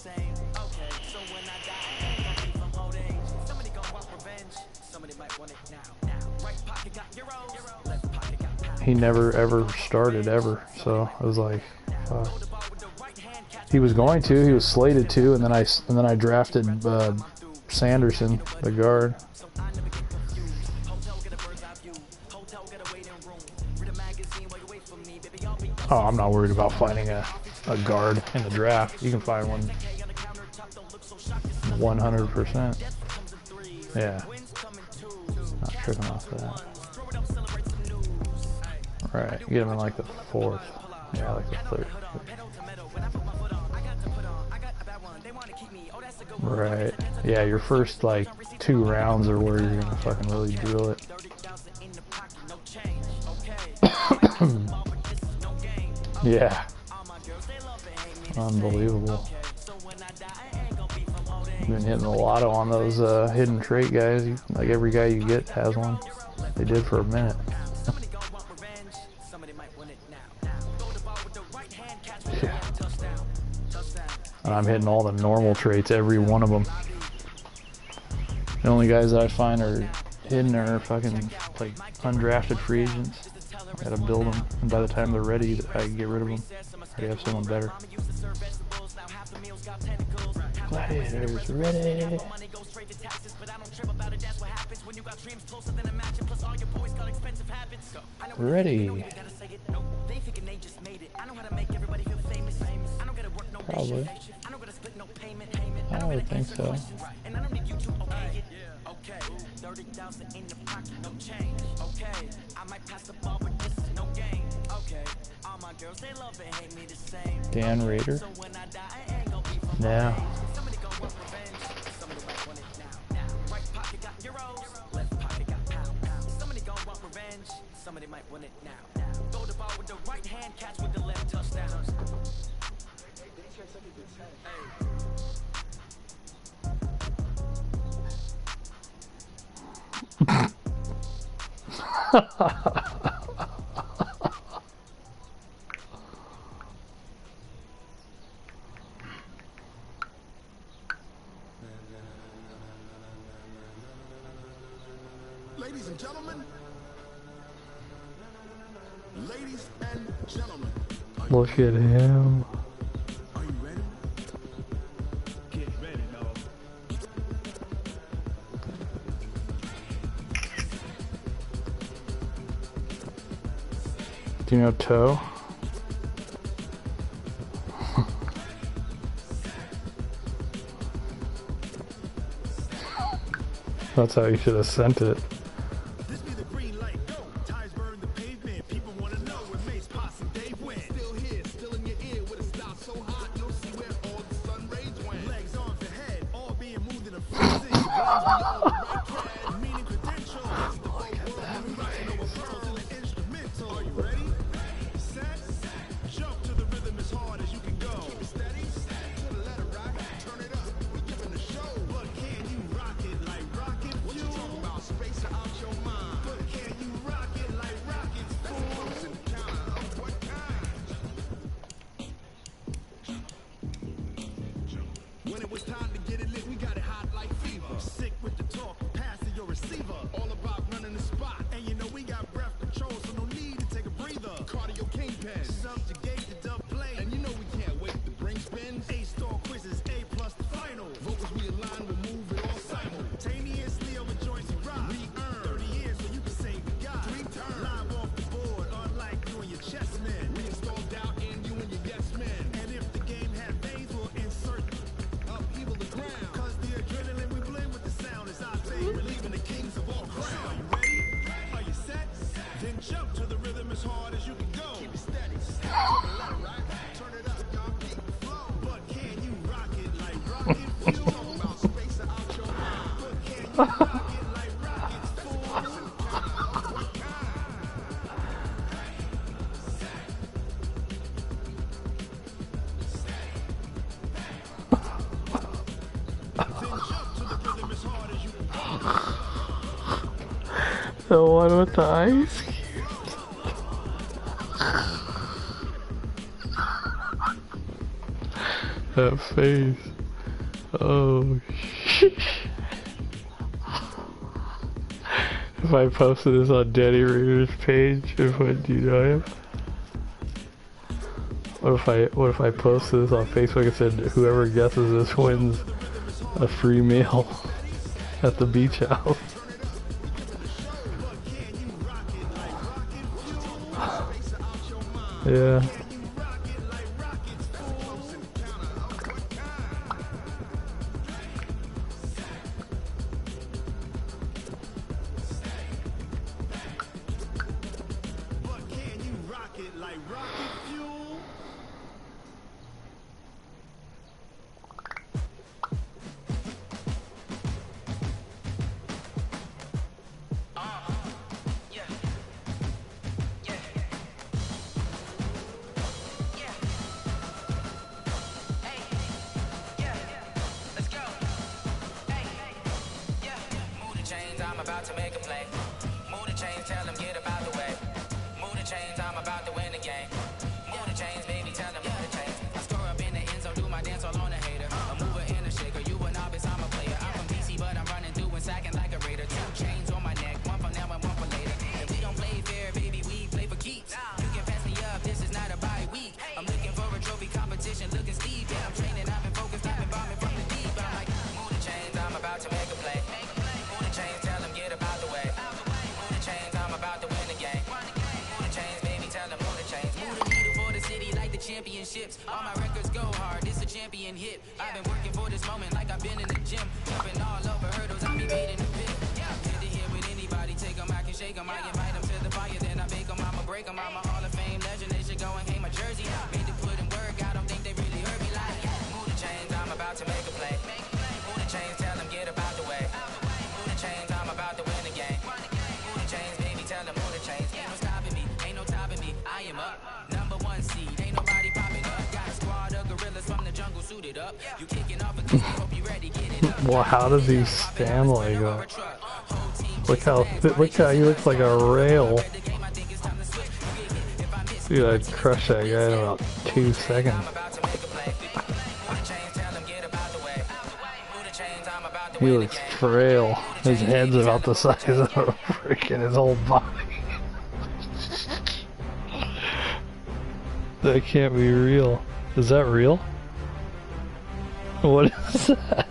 He never ever started ever, so it was like, fuck. He was going to. He was slated to, and then I drafted Sanderson, the guard. Oh, I'm not worried about finding a guard in the draft. You can find one 100%. Yeah. Not tripping off that. Right, get him in like the 4th. Yeah, like the 3rd. Right. Yeah, your first like 2 rounds are where you're gonna fucking really drill it. Yeah. Unbelievable. Been hitting the lotto on those hidden trait guys. Like every guy you get has one. They did for a minute. Yeah. And I'm hitting all the normal traits, every one of them. The only guys that I find are hidden are fucking like undrafted free agents. I gotta build them, and by the time they're ready, I get rid of them. I already have someone better. Gladiators ready. Ready. Probably. I would think so. Dan Rader? Yeah. Somebody might win it now. Go to ball with the right hand, catch with the left touchdown. Ladies and gentlemen. Ladies and gentlemen. Look at him. Are you ready? Get ready, dog. Do you know Toe? That's how you should have sent it. This be the green light, go. Tires burn the pavement. People want to know where Mace, Posse, Dave went. Still here, still in your ear with a style so hot, you'll see where all the sun rays went. Legs, arms, and head, all being moved in a frenzy. Brains below the right cred, meaning credentials. The whole world moving right, no pearls in the instrumental. Are you ready? Set, jump to the rhythm as hard as you can go. Keep it steady, to the letter rock, turn it up. We're giving the show, but can you rock it like rocket fuel? What you talking about? Space out your mind. But can you rock it like rockets, fools? In the counter of what kind? When it was time to get it lit, we got it hot like fever. Sick with the talk, passing your receiver. All about running the spot. And you know we got breath control, so no need to take a breather. Cardio kingpin, subjugate the dub play. And you know we can't wait to bring spins. A-star quizzes, A+ the final. Vocals we align, we'll move it all simultaneously over joints and rock. Re-earn 30 years so you can say we got 3 turns. Live off the board, unlike you and your chess men. We install doubt in you and your yes men. And if the game had veins, we'll insert upheaval the ground. Cause the adrenaline we blend with the sound is our thing. We're leaving the kings of all crowns. Are you ready? Are you set? Then jump to the rhythm as hard as you can go. Keep it steady. Step to the left, right? Turn it up, y'all keep the flow. But can you rock it like rocket fuel? Talk about space out your mind. But can you rock it like rockets, fools? In the counter of what kind? Then jump to the rhythm as hard as you can go. The one with the ice cube. That face. Oh shit. If I posted this on Danny Reader's page, would you know him? What if I posted this on Facebook and said whoever guesses this wins a free meal at the beach house? Yeah. But can you rock it like rocket fuel? I'm about to make a play. Move the chains, tell them get about the way. Move the chains, I'm about to win the game. Move the chains, baby, tell them move the chains. I score up in the end zone, do my dance all on a hater. A mover and a shaker, you a novice, I'm a player. I'm from DC, but I'm running through and sacking like a raider. 2 chains on my neck, one for now and one for later. And we don't play fair, baby, we play for keeps. You can pass me up, this is not a bye week. I'm looking for a trophy competition, looking steep. Yeah, I'm training, I've been focused, I've been bombing from the deep. I'm like, move the chains, I'm about to make a play. Move the chains, tell them get about the way. Move the chains, I'm about to win the game. Move the chains, baby, tell them move the chains. Move the needle for the city like the championships. All my records go hard, this a champion hit. I've been working for this moment like I've been in the gym. Jumping all over hurdles, I be made in the pit. Good to hear with anybody, take them, I can shake them. I invite them to the fire, then I bake them, I'ma break them. I'm a Hall of Fame legend, they should go and hang my jersey. Made to put in work, I don't think they really heard me like. Move the chains, I'm about to make a play. Move the chains, tell them get about the way. Move the chains, I'm about to win the game. Move the chains, baby, tell them move the chains. Ain't no stopping me, ain't no topping me. I am up, #1 seed, ain't nobody popping up. Got a squad of gorillas from the jungle suited up. You kicking off a kick, hope you ready, get it up. Well, how does he stand like that? Look how he looks like a rail. Dude, I'd crush that guy in about 2 seconds. He looks frail. His head's about the size of freaking his whole body. That can't be real. Is that real? What is that?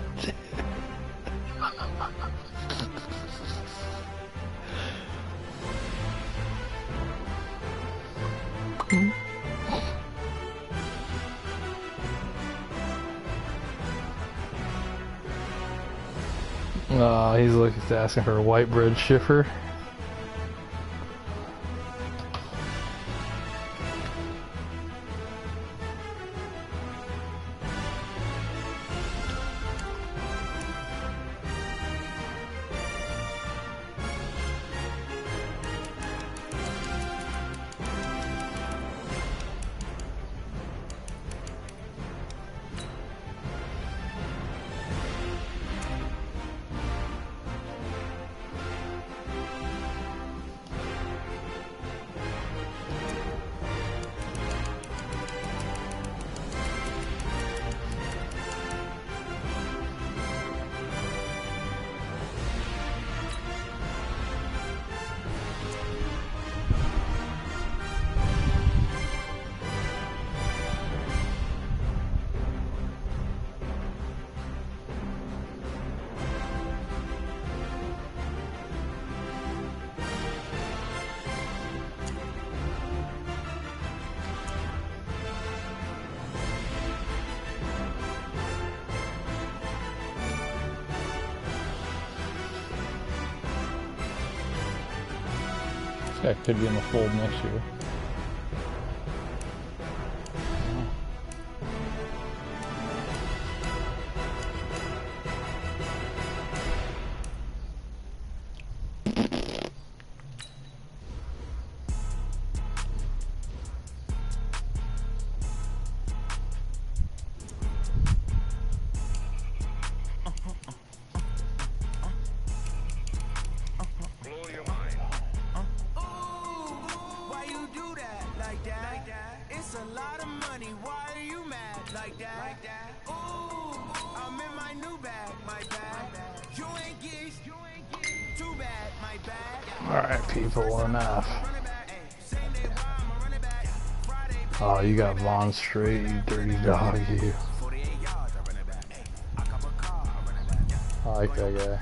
He's asking for a white bread shiffer. This guy could be in the fold next year. Alright, people, enough. Oh, you got Vaughn straight, you dirty dog, you. I like that guy.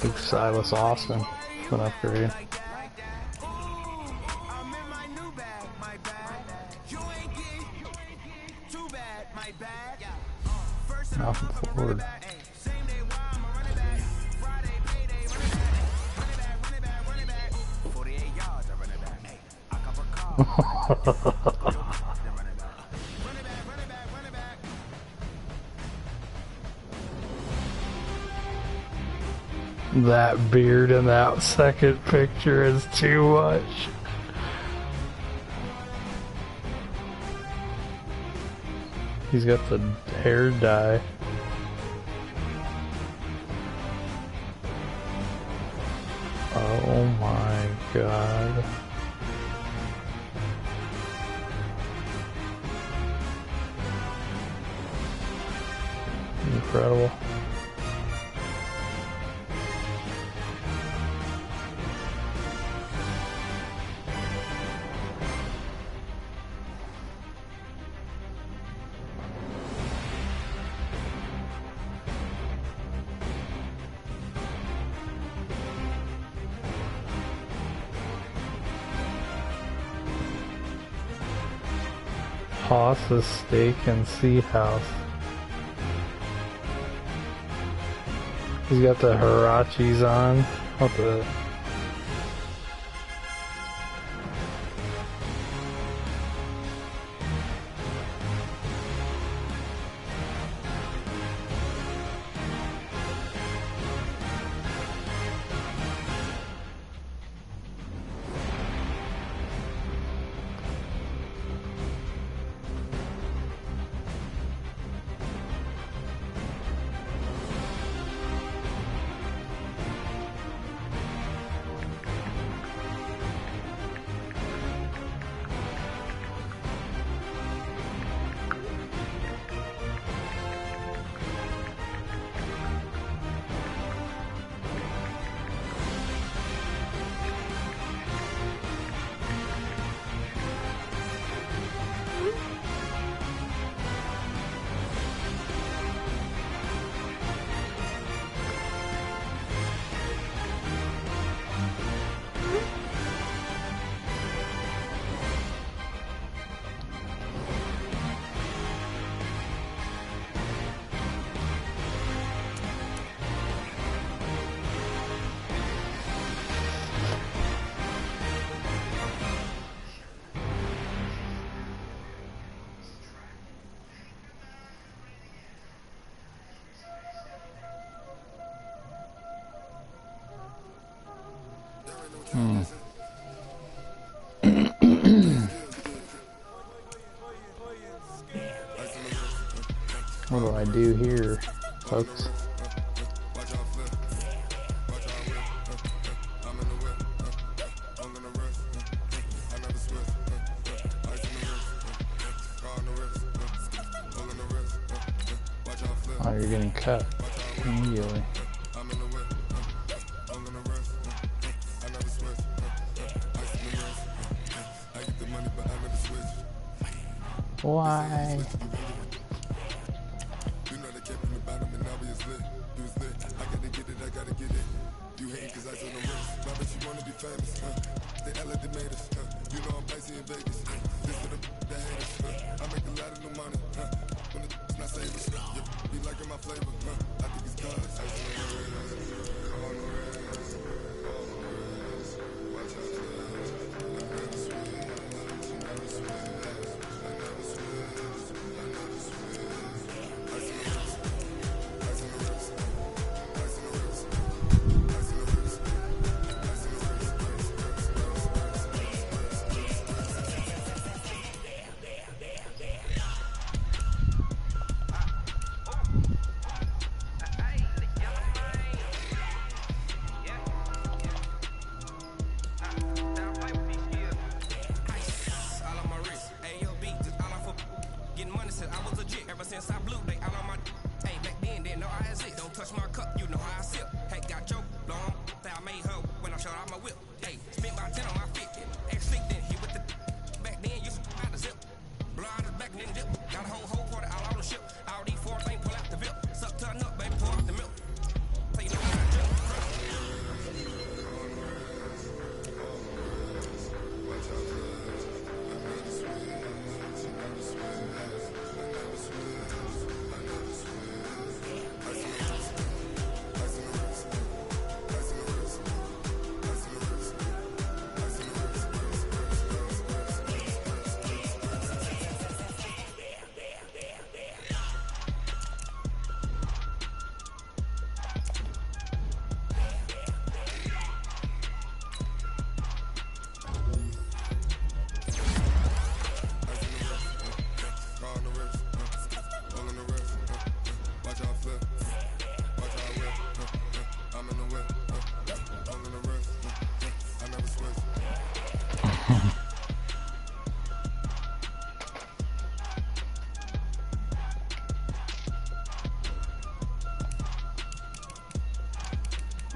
Luke Silas Austin, an upgrade. Malcolm Ford. That beard in that second picture is too much. He's got the hair dye. Oh my god. Incredible. Haas's Steak and Sea House. He's got the Hirachis on. What the? What do I do here, folks? Oh, you're getting cut immediately. Why?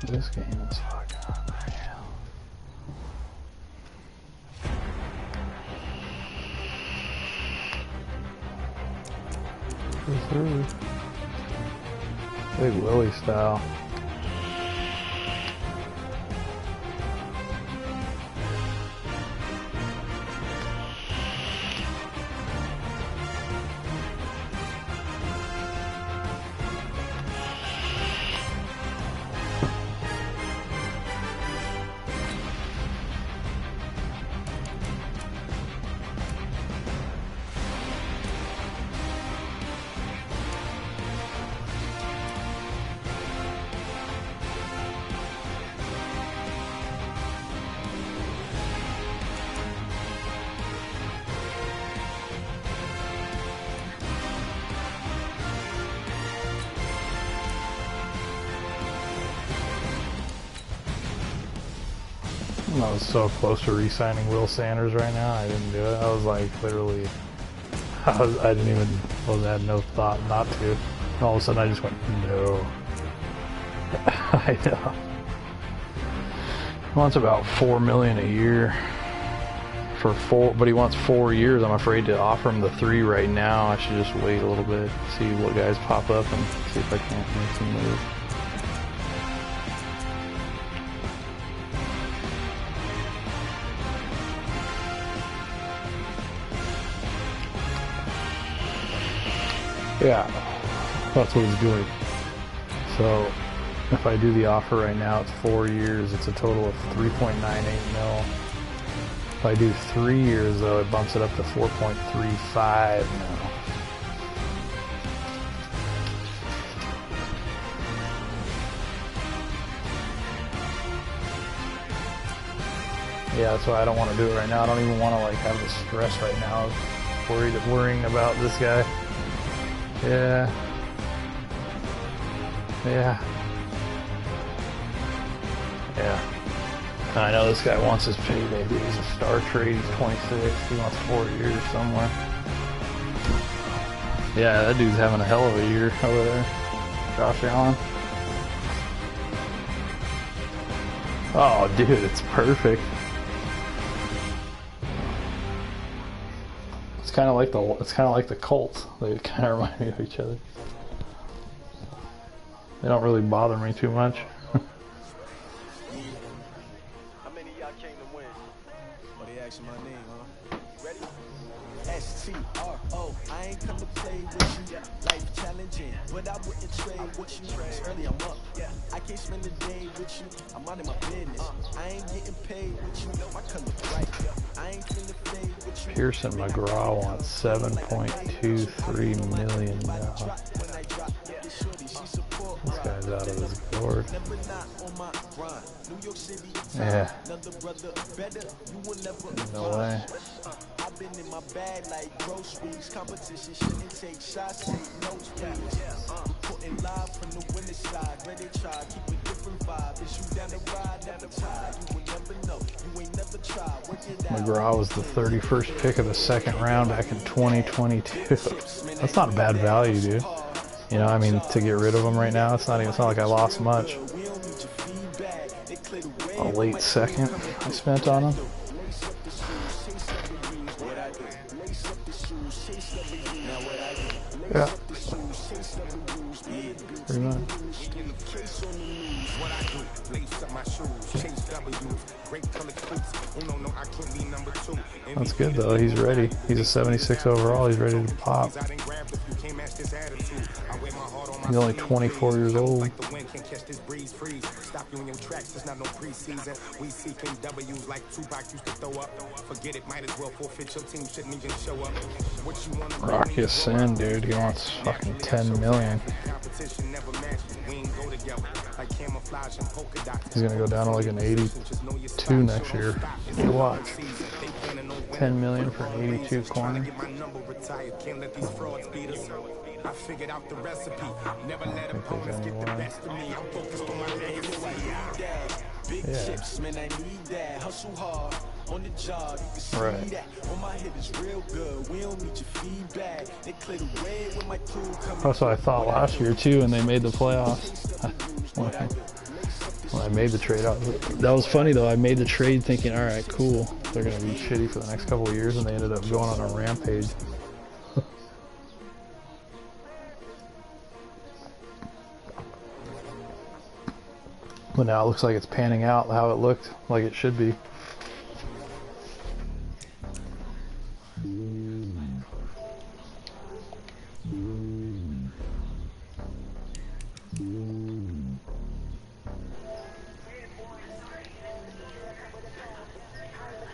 This game is fucking unreal. Through. Big Willie style. I was so close to re-signing Will Sanders right now. I didn't do it. I was like literally, I had no thought not to. And all of a sudden I just went, no. I know. He wants about $4 million a year for but he wants 4 years. I'm afraid to offer him the 3 right now. I should just wait a little bit, see what guys pop up, and see if I can't make some moves. Yeah, that's what he's doing. So if I do the offer right now, it's 4 years. It's a total of 3.98 mil. If I do 3 years, though, it bumps it up to 4.35 now. Yeah, that's why I don't want to do it right now. I don't even want to like have the stress right now of worrying about this guy. Yeah. Yeah. Yeah. I know this guy wants his payday, dude. He's a star trade. He's 26. He wants 4 years somewhere. Yeah, that dude's having a hell of a year over there. Josh Allen. Oh, dude, it's perfect. It's kind of like the Colts. They kind of remind me of each other. They don't really bother me too much. How many of y'all came to win? Oh, they asking my name, huh? Ready? STRO, I ain't come to play with you. Life challenging, but I wouldn't trade with you. It's early, I'm up. I can't spend the day with you. I'm minding my business. I ain't getting paid with you. My color bright. I ain't finna fade with you. Pearson McGraw wants $7.23 million now. This guy's out of his gourd. Yeah. No way. I've been in my bag like groceries. Competition shouldn't take shots, take notes, please. Putting live from the winning side. Where they try, keep a different vibe. Is you down the ride, never tired. You will never know. You ain't never tried. Work it out. McGraw was the 31st pick of the second round back in 2022. That's not a bad value, dude. You know, I mean, to get rid of him right now, it's not like I lost much. A late second I spent on him. Yeah. Pretty much. That's good though. He's ready. He's a 76 overall. He's ready to pop. He's only 24 years old. Rocky a sin, dude. He wants fucking $10 million. He's gonna go down to like an 82 next year. You watch. $10 million for an 82 corner. I figured out the recipe. Never let a bonus get the best of me. I'm focused on my legacy. Big chips, man, I need that. Hustle hard on the job. You can see that. On my head is real good. We don't need your feedback. They clear the way when my crew come. That's what I thought last year too, and they made the playoffs. When I made the trade out, that was funny though. I made the trade thinking, all right, cool. They're gonna be shitty for the next couple of years, and they ended up going on a rampage. But now it looks like it's panning out how it looked like it should be.